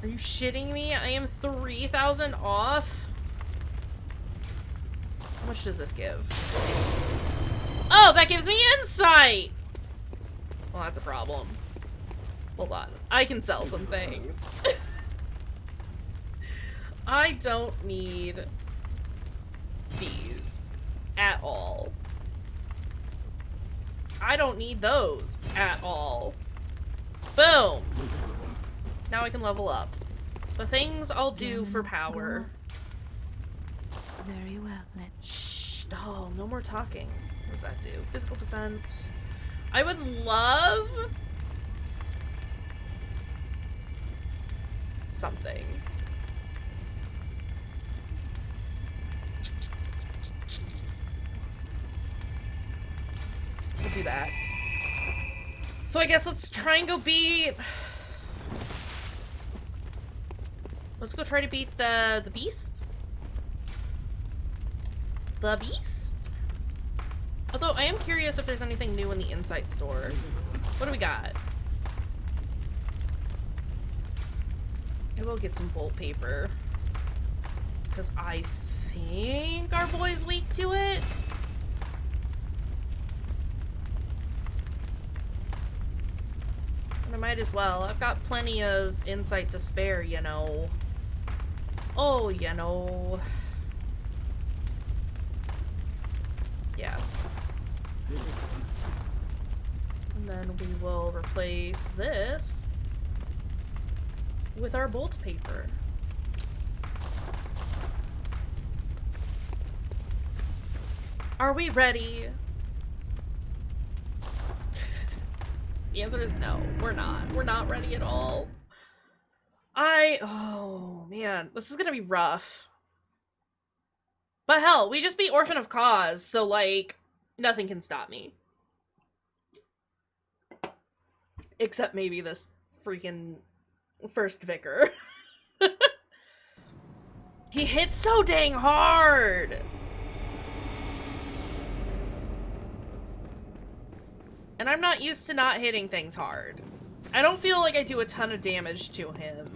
[SPEAKER 1] Are you shitting me? I am 3,000 off? How much does this give? Oh, that gives me insight! Well, that's a problem. Hold on. I can sell some things. I don't need these at all. I don't need those at all. Boom! Now I can level up. The things I'll do for power.
[SPEAKER 3] Very well.
[SPEAKER 1] Shh. Oh, no more talking. What does that do? Physical defense. I would love something. We'll do that. So I guess let's try and go beat... Let's go try to beat the beast. The beast? Although I am curious if there's anything new in the Insight store. What do we got? I will get some bolt paper. Because I think our boy's weak to it. And I might as well. I've got plenty of insight to spare, you know. Oh, you know. Yeah. And then we will replace this with our bolt paper. Are we ready? The answer is no, we're not. We're not ready at all. Oh, man. This is gonna be rough. But hell, we just beat Orphan of Cause, so, like, nothing can stop me. Except maybe this freaking first vicar. He hits so dang hard! And I'm not used to not hitting things hard. I don't feel like I do a ton of damage to him.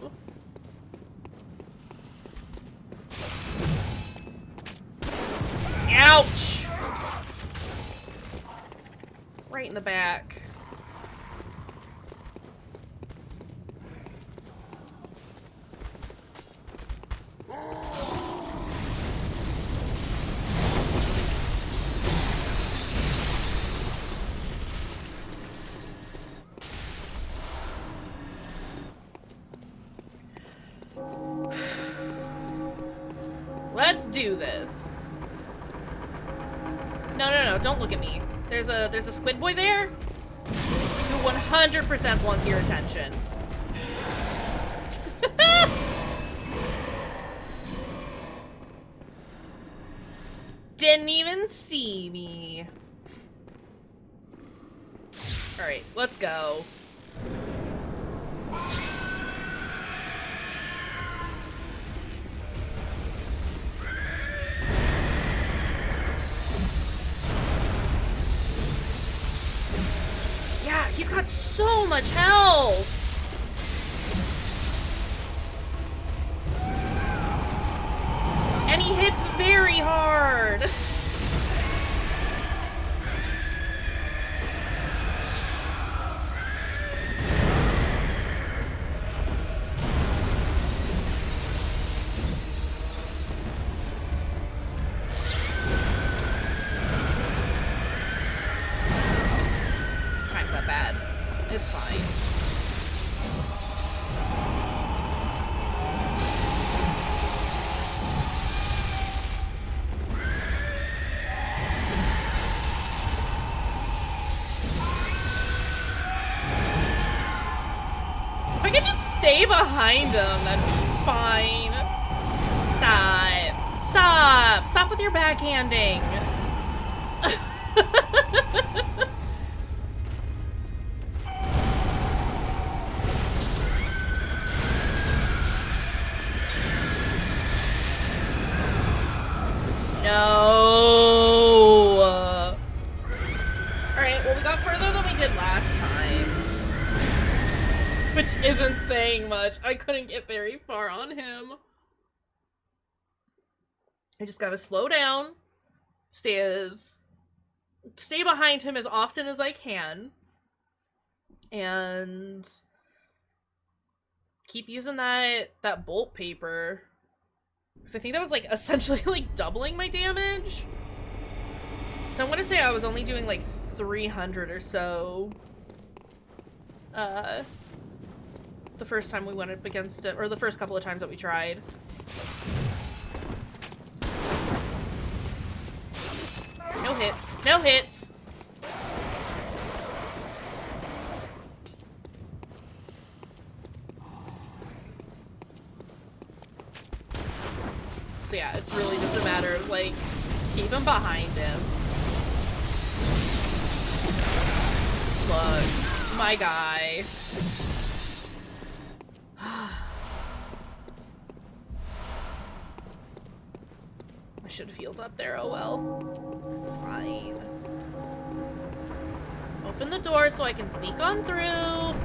[SPEAKER 1] Ouch! Right in the back. Let's do this. No, don't look at me. There's a squid boy there who 100% wants your attention. Didn't even see me. Alright, let's go. Yeah, he's got so much health! And he hits very hard! Timed that bad. It's fine. If I could just stay behind him, that'd be fine. Stop. Stop. Stop with your backhanding. No. Alright, well, we got further than we did last time. Which isn't saying much. I couldn't get very far on him. I just gotta slow down. Stay behind him as often as I can. And keep using that bolt paper. Because I think that was, like, essentially, like, doubling my damage. So I want to say I was only doing, like, 300 or so. The first time we went up against it, or the first couple of times that we tried. No hits. No hits! So yeah, it's really just a matter of, like, keep him behind him. Look, my guy. I should have healed up there, oh well. It's fine. Open the door so I can sneak on through.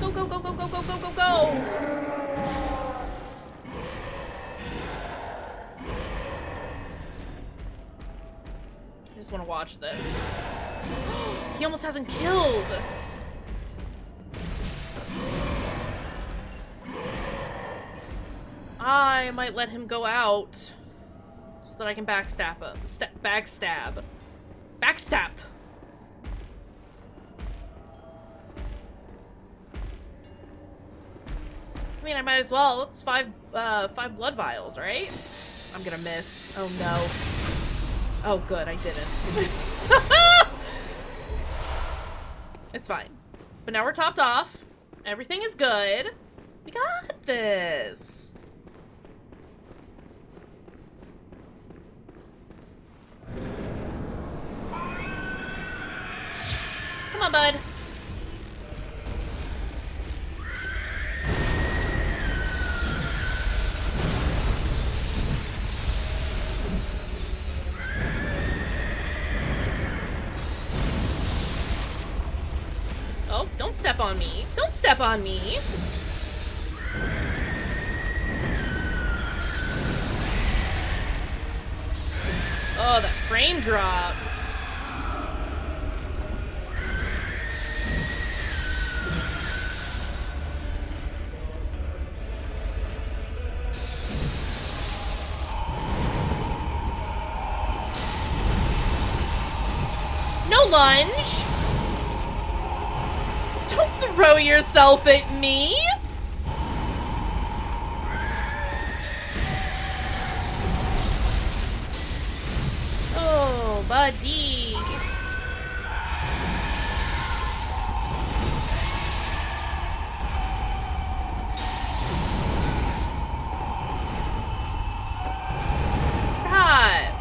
[SPEAKER 1] Go, go, go, go, go, go, go, go, go! I just want to watch this. He almost hasn't killed! I might let him go out so that I can backstab him. Backstab. Backstab! I mean, I might as well. It's five blood vials, right? I'm gonna miss. Oh no. Oh good, I didn't. It's fine. But now we're topped off. Everything is good. We got this. Come on, bud. Oh, don't step on me. Don't step on me. Oh, that frame drop. No lunge. Don't throw yourself at me! Oh, buddy. Stop.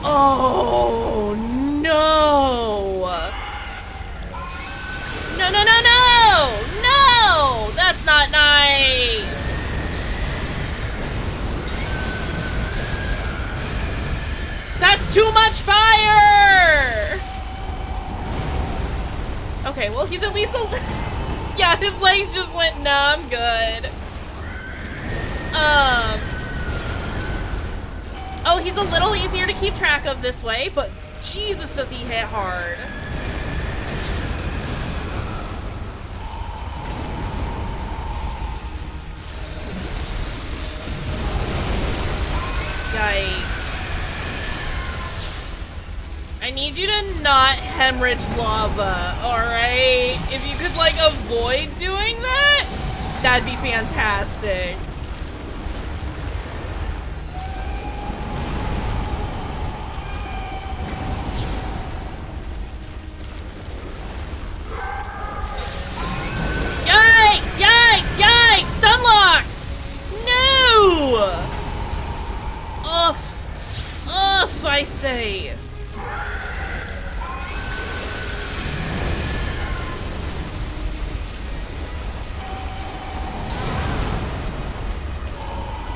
[SPEAKER 1] Oh, no! No, no, no, no! No! That's not nice! That's too much fire! Okay, well, he's at least a... Yeah, his legs just went, nah, I'm good. Oh, he's a little easier to keep track of this way, but Jesus does he hit hard. Yikes. I need you to not hemorrhage lava, alright? If you could, like, avoid doing that, that'd be fantastic. Stun locked! No! Off, I say.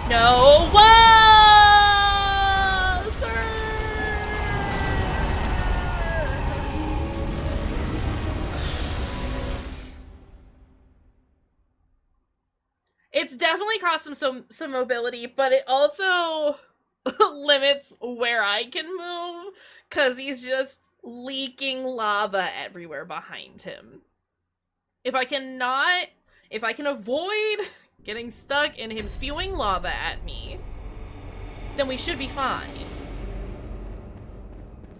[SPEAKER 1] No, whoa, sir. It's definitely cost him some mobility, but it also limits where I can move, because he's just leaking lava everywhere behind him. If I can avoid getting stuck in him spewing lava at me, then we should be fine.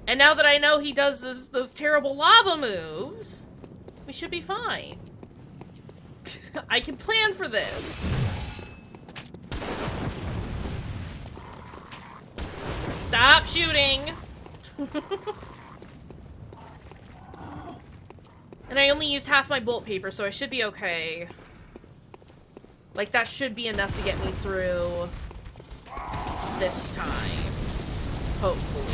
[SPEAKER 1] And now that I know he does those terrible lava moves, we should be fine. I can plan for this. Stop shooting. And I only used half my bolt paper, so I should be okay. Like, that should be enough to get me through this time. Hopefully.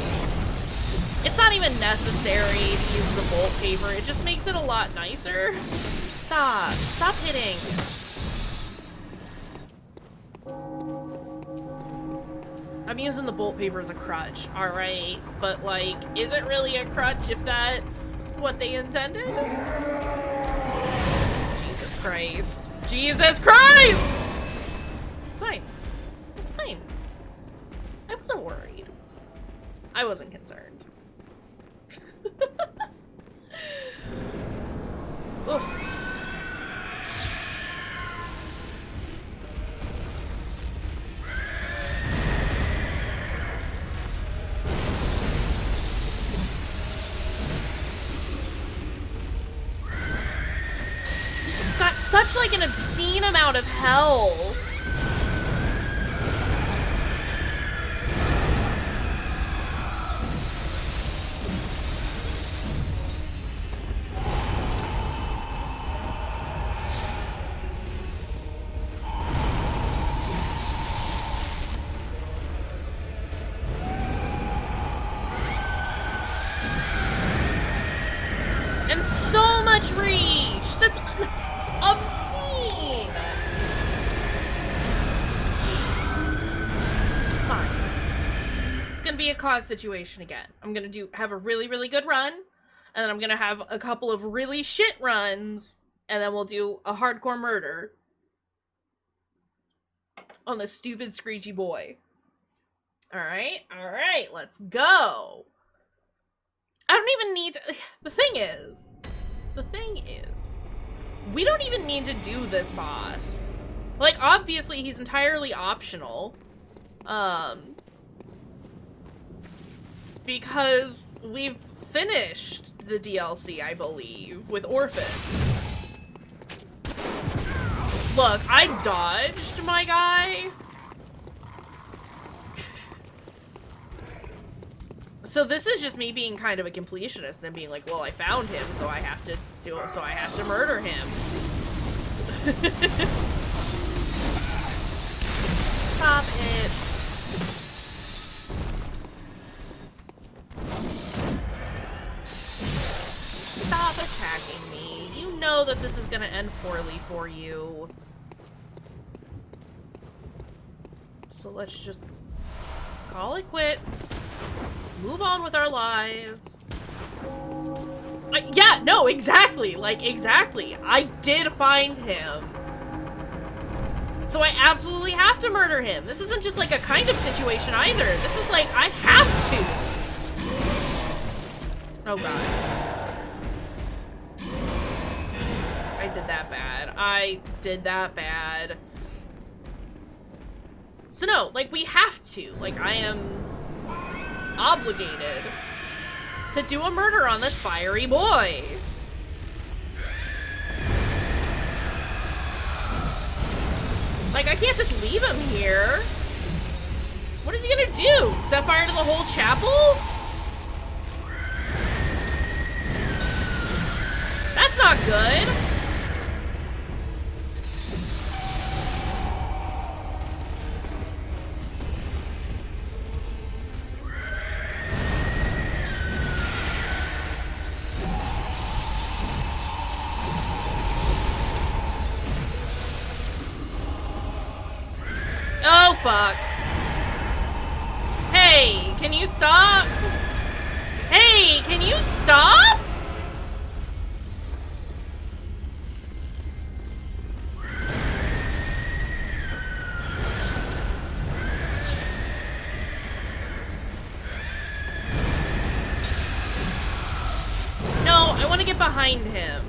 [SPEAKER 1] It's not even necessary to use the bolt paper. It just makes it a lot nicer. Stop. Stop hitting. I'm using the bolt paper as a crutch, alright? But, like, is it really a crutch if that's what they intended? Jesus Christ. Jesus Christ! It's fine. It's fine. I wasn't worried. I wasn't concerned. Oof. such like an obscene amount of health. And so much reach! That's obscene! It's fine. It's gonna be a cause situation again. I'm gonna have a really, really good run, and then I'm gonna have a couple of really shit runs, and then we'll do a hardcore murder on the stupid screechy boy. Alright, let's go! I don't even need to... The thing is, we don't even need to do this boss. Like, obviously, he's entirely optional. Because we've finished the DLC, I believe, with Orphan. Look, I dodged, my guy. So this is just me being kind of a completionist and being like, well, I found him, so I have to murder him. Stop it. Stop attacking me. You know that this is gonna end poorly for you. So let's just call it quits. Move on with our lives. Yeah, no, exactly. Like, exactly. I did find him. So I absolutely have to murder him. This isn't just like a kind of situation either. This is like, I have to. Oh god. I did that bad. I did that bad. So no, like, we have to. Like, I am obligated to do a murder on this fiery boy. Like, I can't just leave him here. What is he gonna do? Set fire to the whole chapel? That's not good. Oh, fuck. Hey, can you stop? Hey, can you stop? No, I want to get behind him.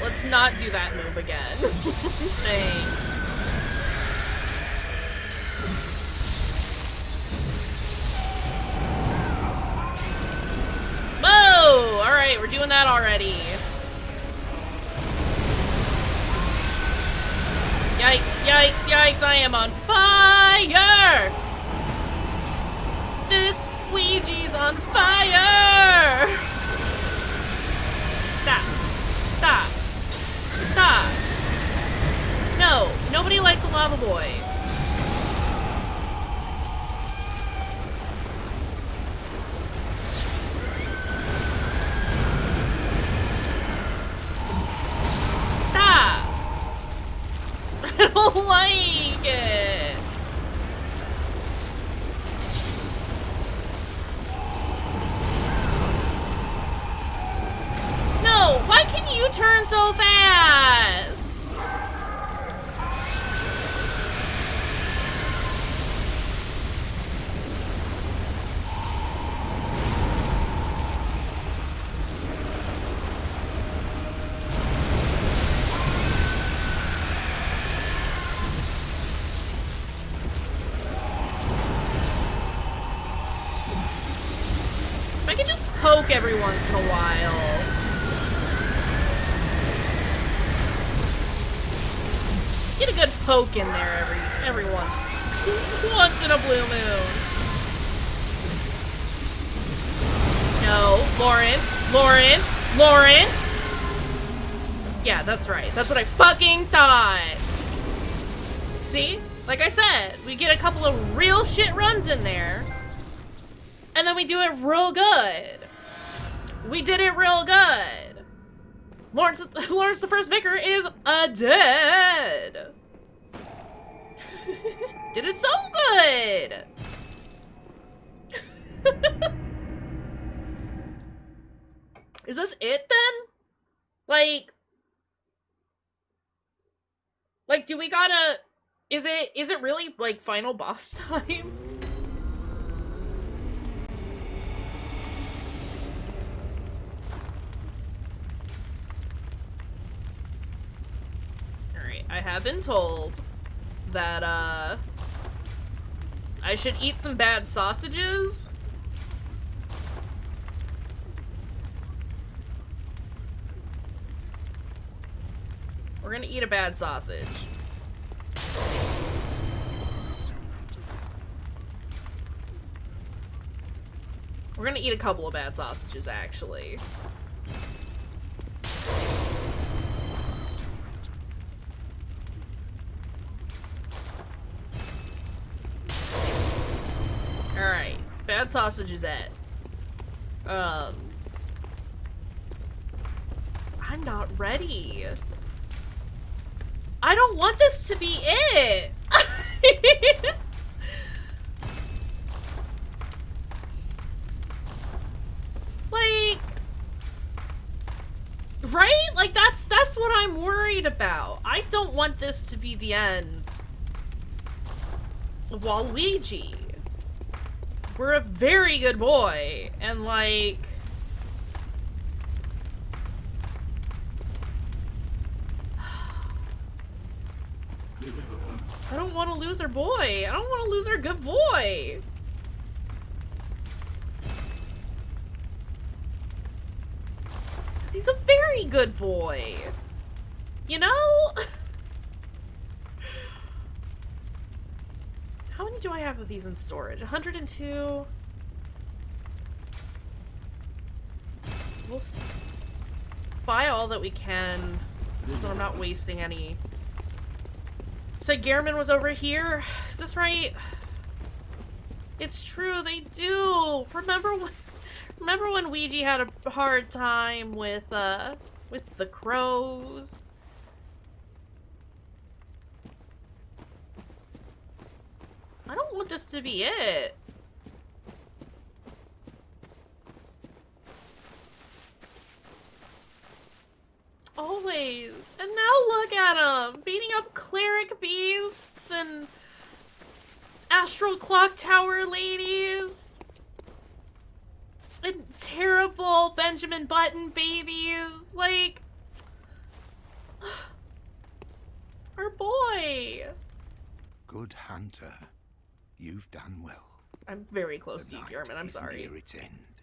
[SPEAKER 1] Let's not do that move again. Thanks. Whoa! Alright, we're doing that already. Yikes, yikes, yikes, I am on fire! This Ouija's on fire! Stop. Stop. Stop. No, nobody likes a lava boy. Stop. I don't like it. No, why can you turn so fast? poke every once in a while. Get a good poke in there every once in a blue moon. No, Lawrence. Yeah, that's right. That's what I fucking thought. See? Like I said, we get a couple of real shit runs in there, and then we do it real good. We did it real good. Lawrence the First Vicar is dead. Did it so good. Is this it then? Like, do we gotta? Is it really like final boss time? Alright, I have been told that, I should eat some bad sausages. We're gonna eat a bad sausage. We're gonna eat a couple of bad sausages, actually. Alright, bad sausage is it. I'm not ready. I don't want this to be it! Like... Right? Like, that's what I'm worried about. I don't want this to be the end of Waluigi. We're a very good boy, and like... I don't want to lose our boy. I don't want to lose our good boy. Because he's a very good boy. You know? How many do I have of these in storage? 102. We'll buy all that we can so that I'm not wasting any. So Gehrman was over here? Is this right? It's true, they do! Remember when Ouija had a hard time with the crows? I don't want this to be it. Always. And now look at him! Beating up cleric beasts and astral clock tower ladies. And terrible Benjamin Button babies. Like... our boy.
[SPEAKER 4] Good hunter. You've done well.
[SPEAKER 1] I'm very close to you, Gehrman. I'm sorry.
[SPEAKER 4] Near its end.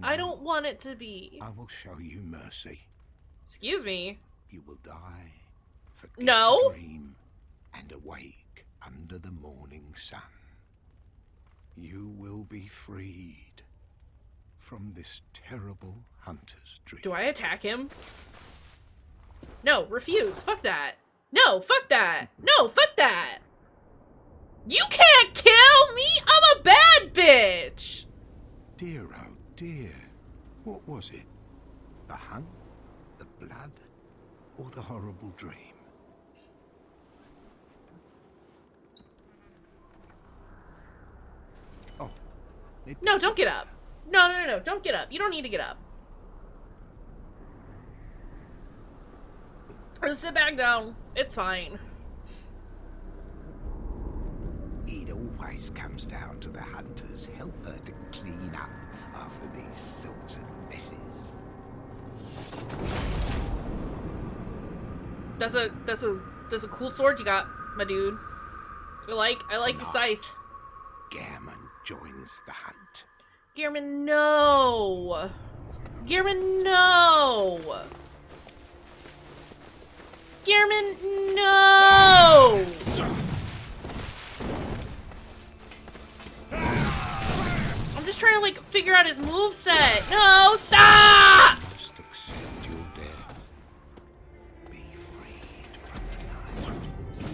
[SPEAKER 1] I don't want it to be.
[SPEAKER 4] I will show you mercy.
[SPEAKER 1] Excuse me.
[SPEAKER 4] You will die, forget
[SPEAKER 1] No.
[SPEAKER 4] the dream, and awake under the morning sun. You will be freed from this terrible hunter's dream.
[SPEAKER 1] Do I attack him? No, refuse. Fuck that. No, fuck that. No, fuck that. You can't kill me! I'm a bad bitch!
[SPEAKER 4] Dear, oh dear. What was it? The hunt? The blood? Or the horrible dream? Oh.
[SPEAKER 1] No, don't get up. No, don't get up. You don't need to get up. Just sit back down. It's fine.
[SPEAKER 4] It always comes down to the hunter's helper to clean up after these sorts of messes.
[SPEAKER 1] That's a cool sword you got, my dude. I like your scythe.
[SPEAKER 4] Gehrman joins the hunt.
[SPEAKER 1] Gearman, no! Gearman, no! Gearman, no! I'm just trying to, like, figure out his moveset. No, stop!
[SPEAKER 4] You must accept your death. Be freed from the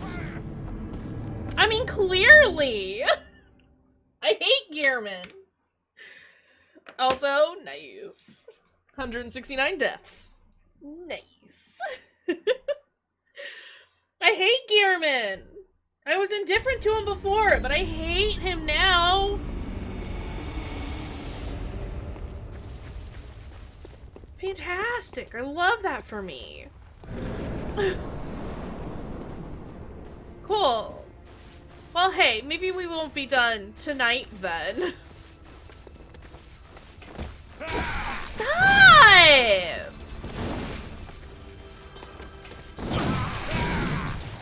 [SPEAKER 4] night.
[SPEAKER 1] I mean, clearly! I hate Gearman. Also, nice. 169 deaths. Nice. I hate Gearman. I was indifferent to him before, but I hate him now. Fantastic. I love that for me. Cool. Well, hey, maybe we won't be done tonight then. Stop!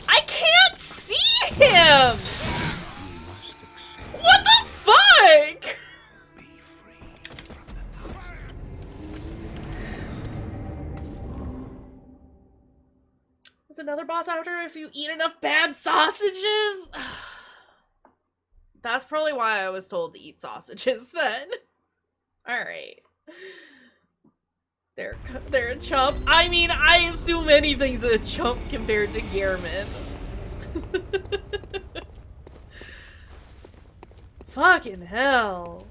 [SPEAKER 1] I can't see him!
[SPEAKER 4] You must accept
[SPEAKER 1] What the fuck?
[SPEAKER 4] be freed from the night.
[SPEAKER 1] There's another boss after if you eat enough bad sausages? That's probably why I was told to eat sausages then. Alright. They're a chump. I mean, I assume anything's a chump compared to Gearman. Fucking hell.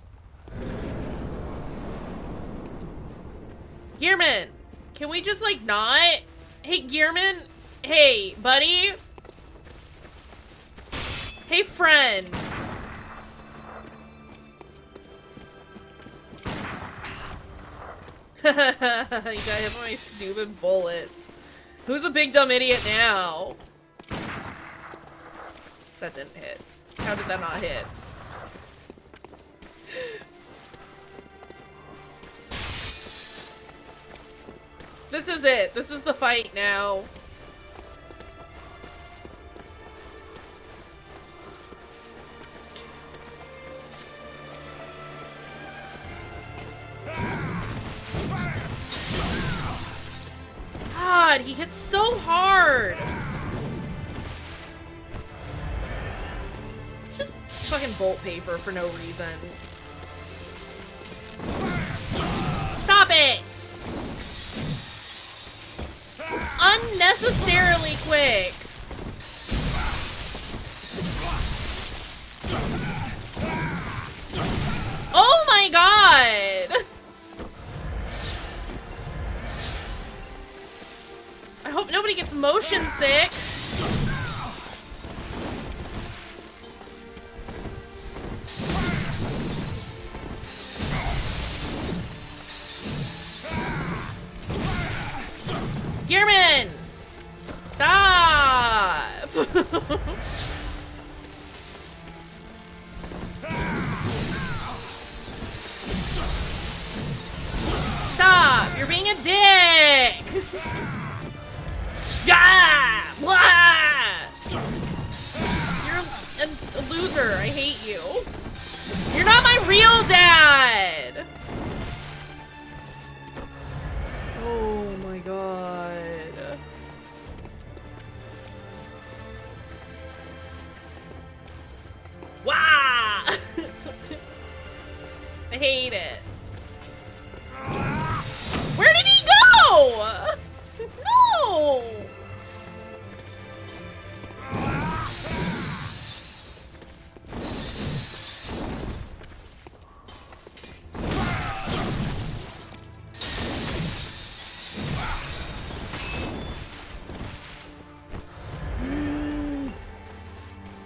[SPEAKER 1] Gearman, can we just, like, not? Hey, Gearman. Hey, buddy. Hey, friend. You gotta hit my stupid bullets. Who's a big dumb idiot now? That didn't hit. How did that not hit? This is it. This is the fight now. God, he hits so hard. It's just fucking bolt paper for no reason. Stop it! Unnecessarily quick. Oh my god! I hope nobody gets motion sick. Gearman! Stop! Stop! You're being a dick! Yeah! Blah! You're a loser. I hate you. You're not my real dad! Oh my god. Wah! I hate it. Where did he go? No!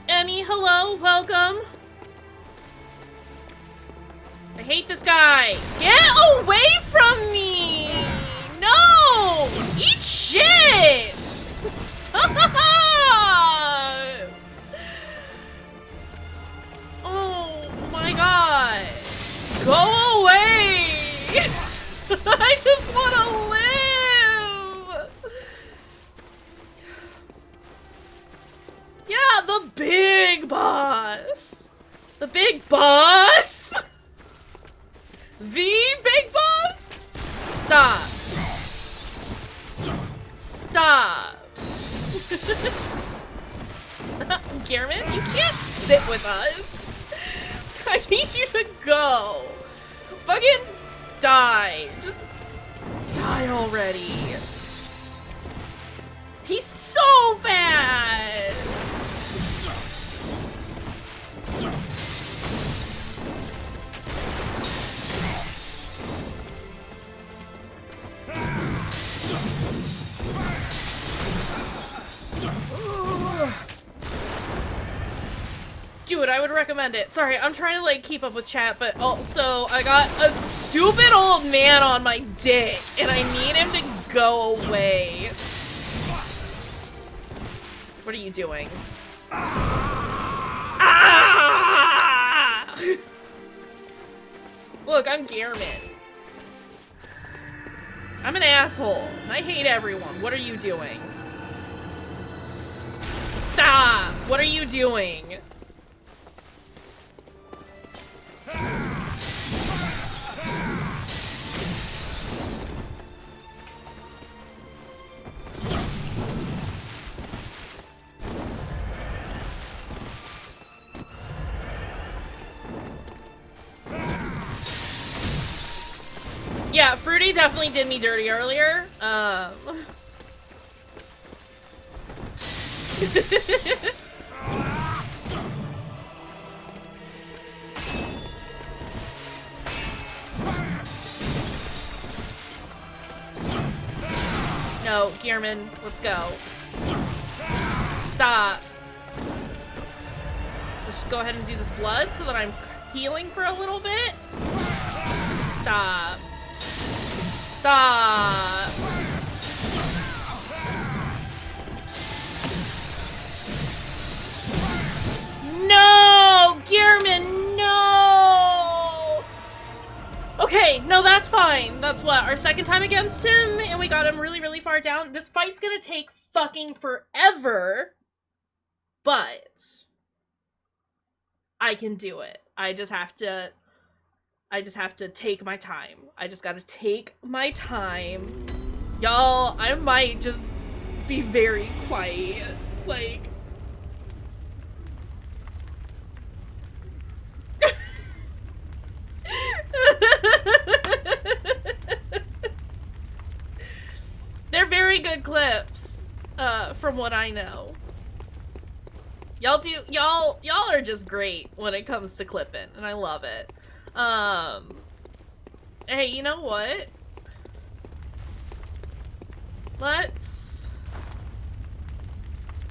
[SPEAKER 1] Emmy, hello, welcome. I hate this guy. Get away from me! No! Eat shit! Stop! Oh my god. Go away! I just want to live! Yeah, the big boss! The big boss! Stop! Gehrman, you can't sit with us. I need you to go. Fucking die. Just die already. He's so fast! Dude, I would recommend it. Sorry, I'm trying to like keep up with chat, but also I got a stupid old man on my dick and I need him to go away. What are you doing? Ah! Look, I'm Gehrman. I'm an asshole. I hate everyone. What are you doing? Stop! What are you doing? Yeah, Fruity definitely did me dirty earlier. No, Gehrman, let's go. Stop. Let's just go ahead and do this blood so that I'm healing for a little bit. Stop. Stop. No! Gehrman, no! Okay, no, that's fine. That's what, our second time against him, and we got him really, really far down. This fight's gonna take fucking forever, but I can do it. I just have to take my time. I just gotta take my time. Y'all, I might just be very quiet. Like... They're very good clips, from what I know. Y'all are just great when it comes to clipping, and I love it. Hey, you know what?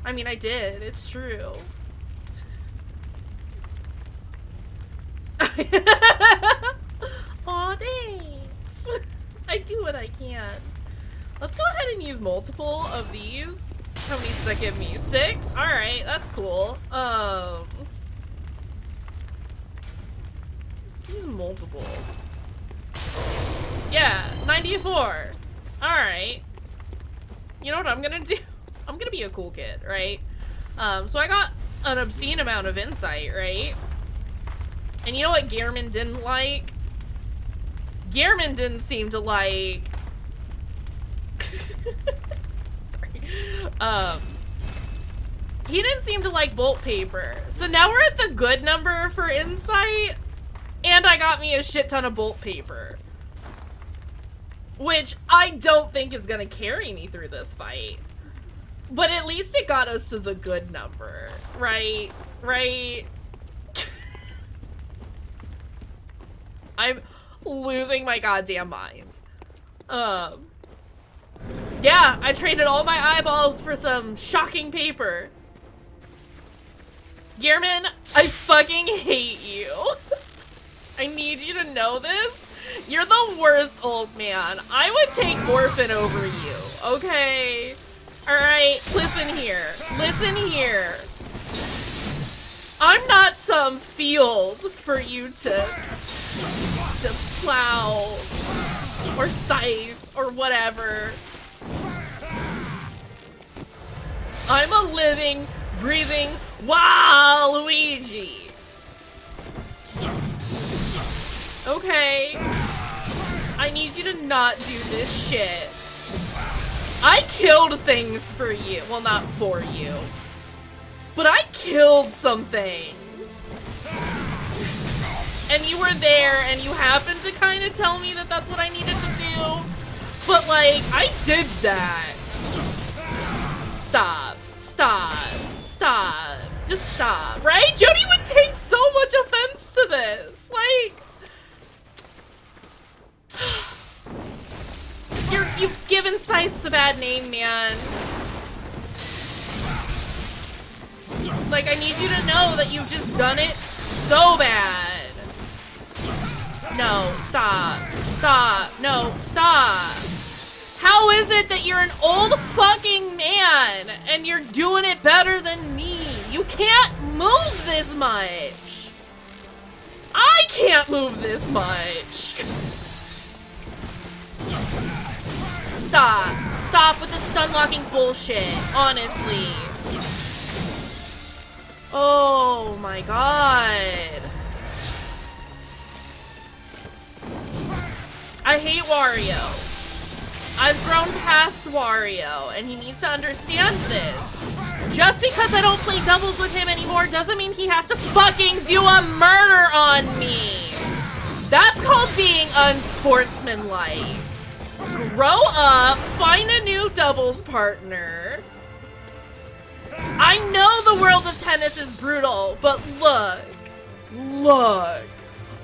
[SPEAKER 1] I mean, I did. It's true. Aw, thanks. I do what I can. Let's go ahead and use multiple of these. How many does that give me? 6? Alright, that's cool. Use multiple. Yeah, 94. Alright. You know what I'm gonna do? I'm gonna be a cool kid, right? So I got an obscene amount of insight, right? And you know what Gehrman didn't like? Gehrman didn't seem to like... Sorry. He didn't seem to like bolt paper. So now we're at the good number for insight, and I got me a shit ton of bolt paper. Which I don't think is gonna carry me through this fight. But at least it got us to the good number, right? Right? I'm losing my goddamn mind. Yeah, I traded all my eyeballs for some shocking paper. Gehrman, I fucking hate you. I need you to know this. You're the worst old man. I would take Morphin over you, okay? Alright, listen here. Listen here. I'm not some field for you to plow or scythe or whatever. I'm a living, breathing Waluigi. Okay. I need you to not do this shit. I killed things for you. Well, not for you. But I killed some things. And you were there, and you happened to kind of tell me that that's what I needed to do. But, like, I did that. Stop. Stop. Stop. Just stop. Right? Jody would take so much offense to this. Like... You've given Scythes a bad name, man. Like, I need you to know that you've just done it so bad. No, stop. Stop. No, stop. How is it that you're an old fucking man and you're doing it better than me? You can't move this much. I can't move this much. Stop. Stop with the stun locking bullshit, honestly. Oh my god. I hate Wario. I've grown past Wario, and he needs to understand this. Just because I don't play doubles with him anymore doesn't mean he has to fucking do a murder on me. That's called being unsportsmanlike. Grow up, find a new doubles partner. I know the world of tennis is brutal, but look,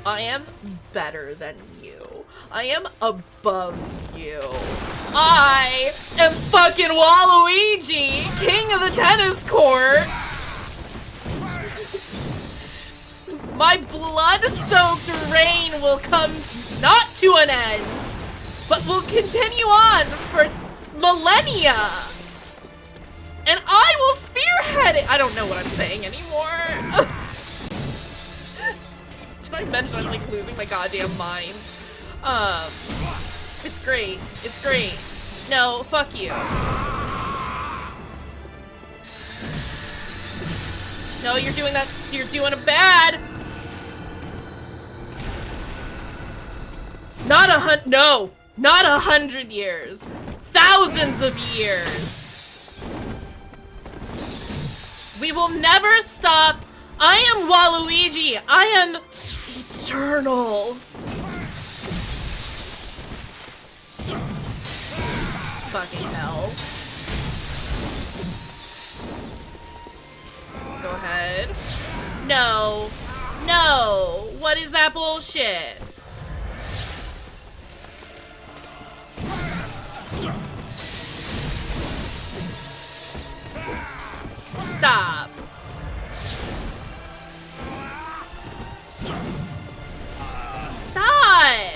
[SPEAKER 1] I am better than you. I am above you. I am fucking Waluigi, king of the tennis court. My blood-soaked reign will come not to an end, but will continue on for millennia. And I will spearhead it. I don't know what I'm saying anymore. Did I mention I'm like losing my goddamn mind? It's great. It's great. No, fuck you. No, you're doing that. You're doing it bad. No, not 100 years. Thousands of years. We will never stop. I am Waluigi. I am eternal. Fucking hell. Let's go ahead. No. No. What is that bullshit? Stop. Stop.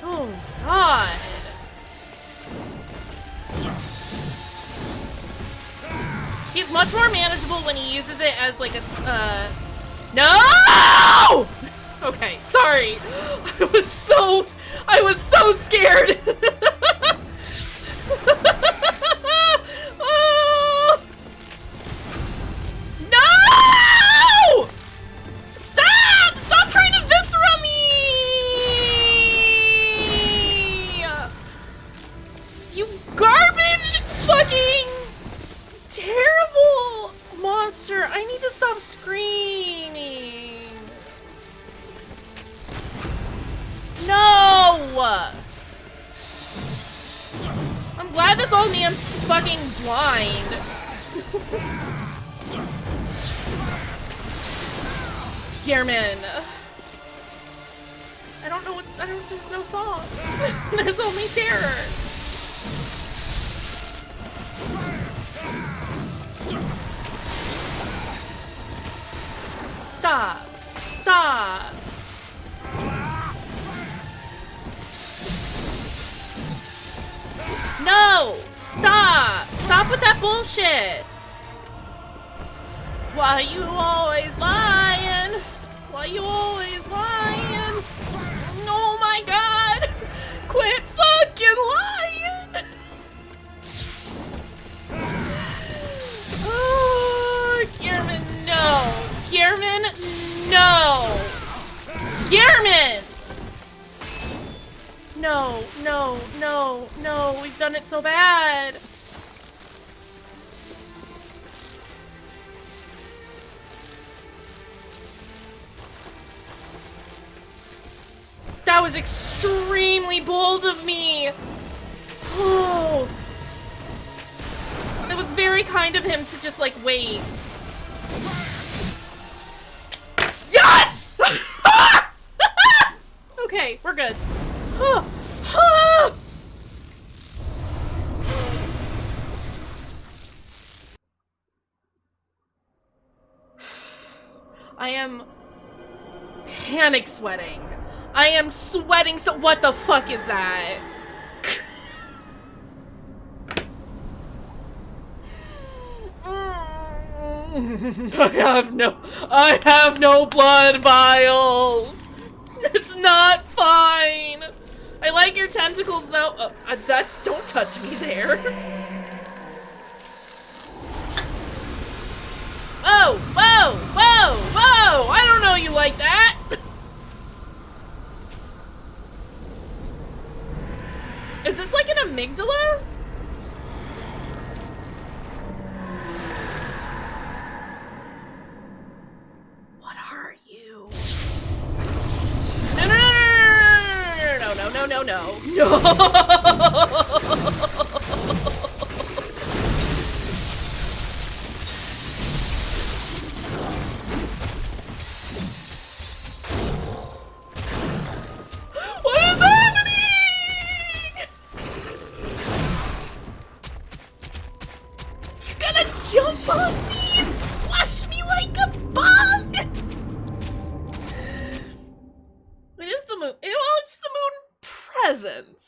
[SPEAKER 1] Oh, God. He's much more manageable when he uses it as like a, no! Okay, sorry. I was so scared. Oh! No! Stop! Stop trying to viscera me! You garbage fucking terrible monster. I need to stop screaming. No! I'm glad this old man's fucking blind. Gehrman. There's no songs. There's only terror. Stop. Stop. No! Stop! Stop with that bullshit! Why you always lying? Why you always lying? Oh my god! Quit fucking lying! Gearman! No, no, no, no, we've done it so bad. That was extremely bold of me. Oh. It was very kind of him to just, like, wait. Yes! Okay, we're good. I am panic sweating. I am sweating so- what the fuck is that? I have no blood vials. It's not fine. I like your tentacles though. Don't touch me there. Whoa, whoa, whoa, whoa! I don't know you like that. Is this like an amygdala? What are you? No. What is happening? You're gonna jump on me and squash me like a bug! It is the moon. Well, it's the moon presence.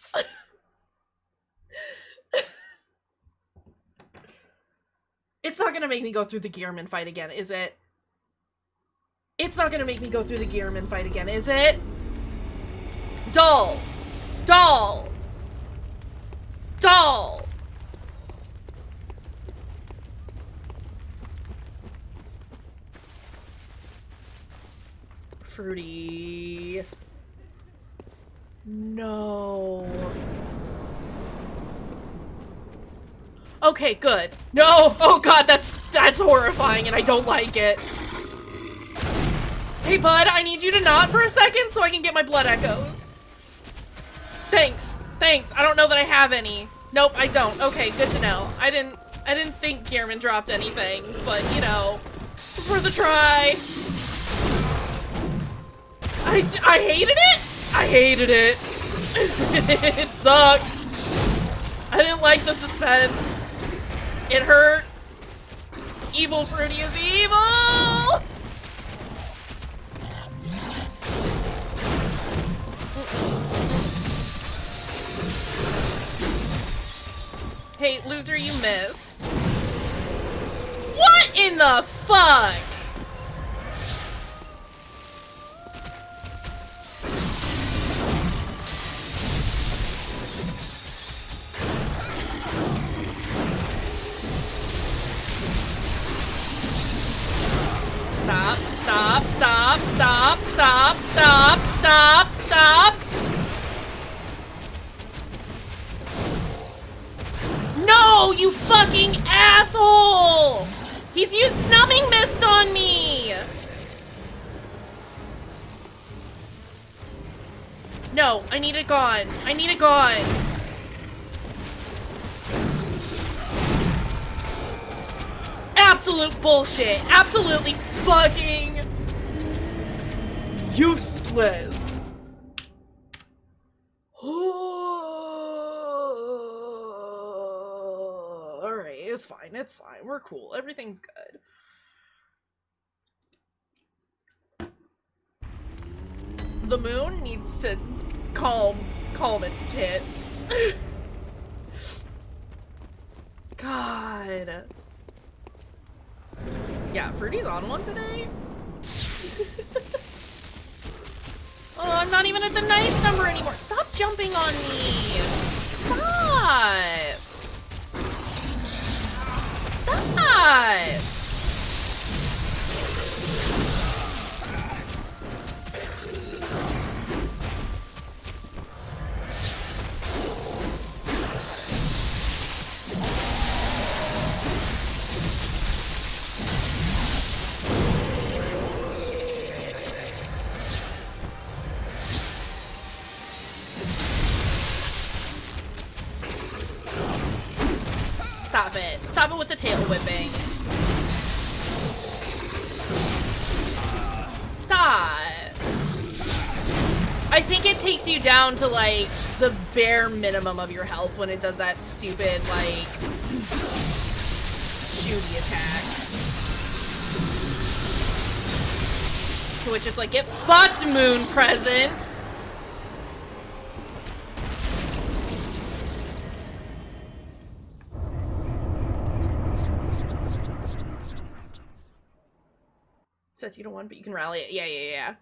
[SPEAKER 1] It's not gonna make me go through the Gearman fight again, is it? It's not gonna make me go through the Gearman fight again, is it? Doll! Doll! Doll! Fruity. No. Okay, good. No! Oh god, that's horrifying and I don't like it. Hey bud, I need you to not for a second so I can get my blood echoes. Thanks. Thanks. I don't know that I have any. Nope, I don't. Okay, good to know. I didn't think Gearman dropped anything, but you know, it's worth a try. I hated it? I hated it. It sucked. I didn't like the suspense. It hurt. Evil Fruity is evil! Hey, loser, you missed. What in the fuck? Stop, stop, stop, stop, stop, stop, stop, stop. No, you fucking asshole! He's used numbing mist on me! No, I need it gone. I need it gone. Absolute bullshit. Absolutely fucking useless. Alright, it's fine. It's fine. We're cool. Everything's good. The moon needs to calm its tits. God. Yeah, Fruity's on one today. Oh, I'm not even at the nice number anymore. Stop jumping on me. Stop. Stop. the tail whipping. Stop. I think it takes you down to, like, the bare minimum of your health when it does that stupid, like, shooty attack. To which it's like, get fucked, Moon Presence! Sets you to 1, but you can rally it. Yeah.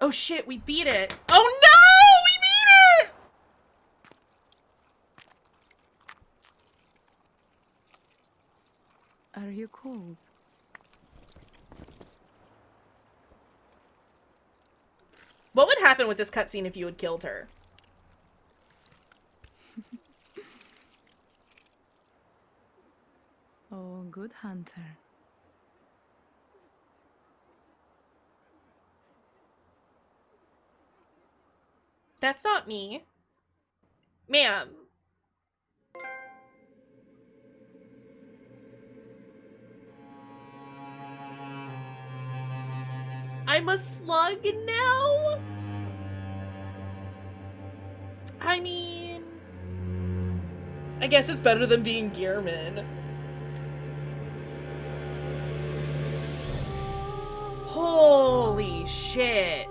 [SPEAKER 1] Oh shit, we beat it! Oh no! We beat it!
[SPEAKER 3] Are you cold?
[SPEAKER 1] What would happen with this cutscene if you had killed her?
[SPEAKER 3] Oh, good hunter.
[SPEAKER 1] That's not me. Ma'am. I'm a slug now? I mean... I guess it's better than being Gearman. Holy shit.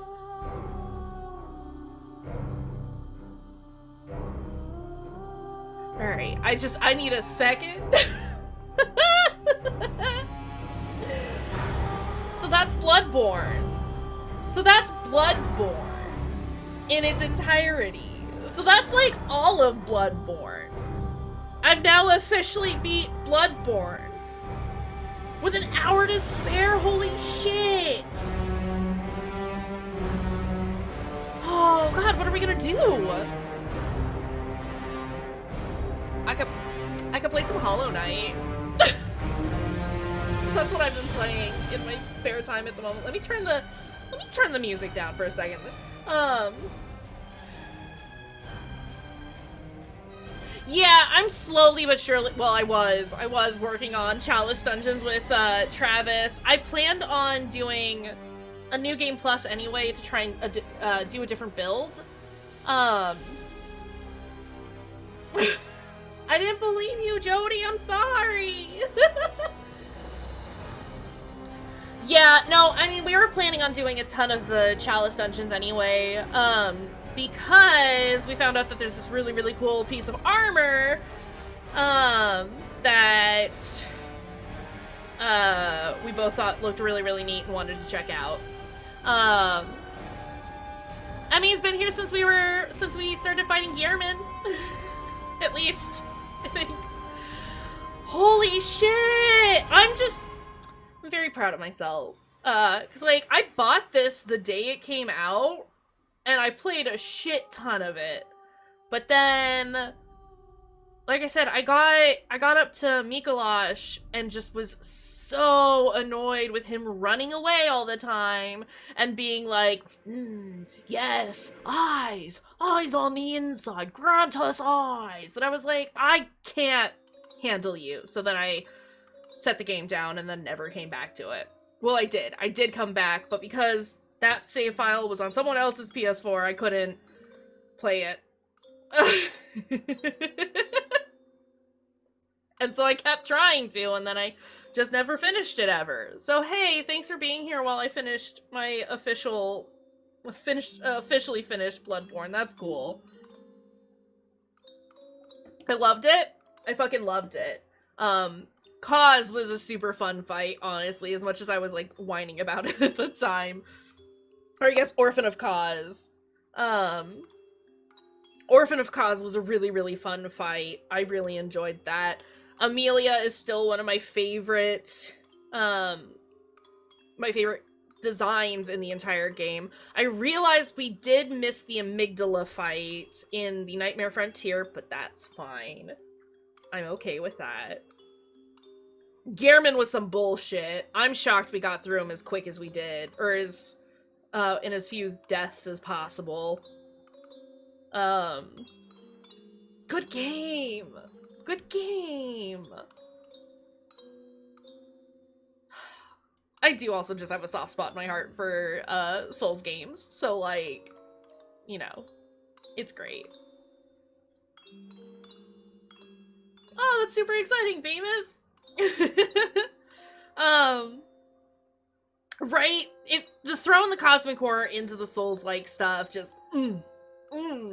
[SPEAKER 1] Alright, I need a second. So that's Bloodborne. So that's Bloodborne in its entirety. So that's like all of Bloodborne. I've now officially beat Bloodborne. With an hour to spare, holy shit! Oh god, what are we gonna do? I could play some Hollow Knight. That's what I've been playing in my spare time at the moment. Let me turn the music down for a second. Yeah, I'm slowly but surely, well, I was working on Chalice Dungeons with Travis. I planned on doing a New Game Plus anyway to try and do a different build. I didn't believe you, Jody. I'm sorry. Yeah, no, I mean, we were planning on doing a ton of the Chalice Dungeons anyway, because we found out that there's this really, really cool piece of armor, that, we both thought looked really, really neat and wanted to check out. I mean, he's been here since we started fighting Gearman. At least, I think. Holy shit! I'm very proud of myself. Cause like, I bought this the day it came out, and I played a shit ton of it. But then, like I said, I got up to Mikolash and just was so annoyed with him running away all the time and being like, yes, eyes on the inside, grant us eyes. And I was like, I can't handle you. So then I set the game down and then never came back to it. Well, I did come back, but because that save file was on someone else's PS4, I couldn't play it. And so I kept trying to, and then I just never finished it ever. So hey, thanks for being here while I finished my officially finished Bloodborne. That's cool. I loved it. I fucking loved it. Cause was a super fun fight, honestly, as much as I was like whining about it at the time. Or I guess Orphan of Cause. Orphan of Cause was a really, really fun fight. I really enjoyed that. Amelia is still one of my favorite designs in the entire game. I realized we did miss the amygdala fight in the Nightmare Frontier, but that's fine. I'm okay with that. Gearman was some bullshit. I'm shocked we got through him as quick as we did, or as in as few deaths as possible. Good game. Good game. I do also just have a soft spot in my heart for Souls games, so like, you know, it's great. Oh, that's super exciting, Famous. Right? If the throwing the cosmic horror into the Souls-like stuff, just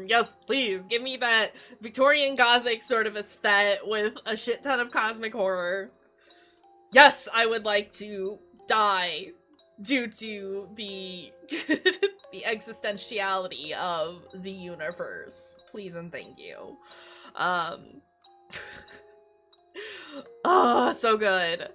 [SPEAKER 1] yes, please give me that Victorian Gothic sort of aesthetic with a shit ton of cosmic horror. Yes, I would like to die due to the the existentiality of the universe. Please and thank you. Oh, so good.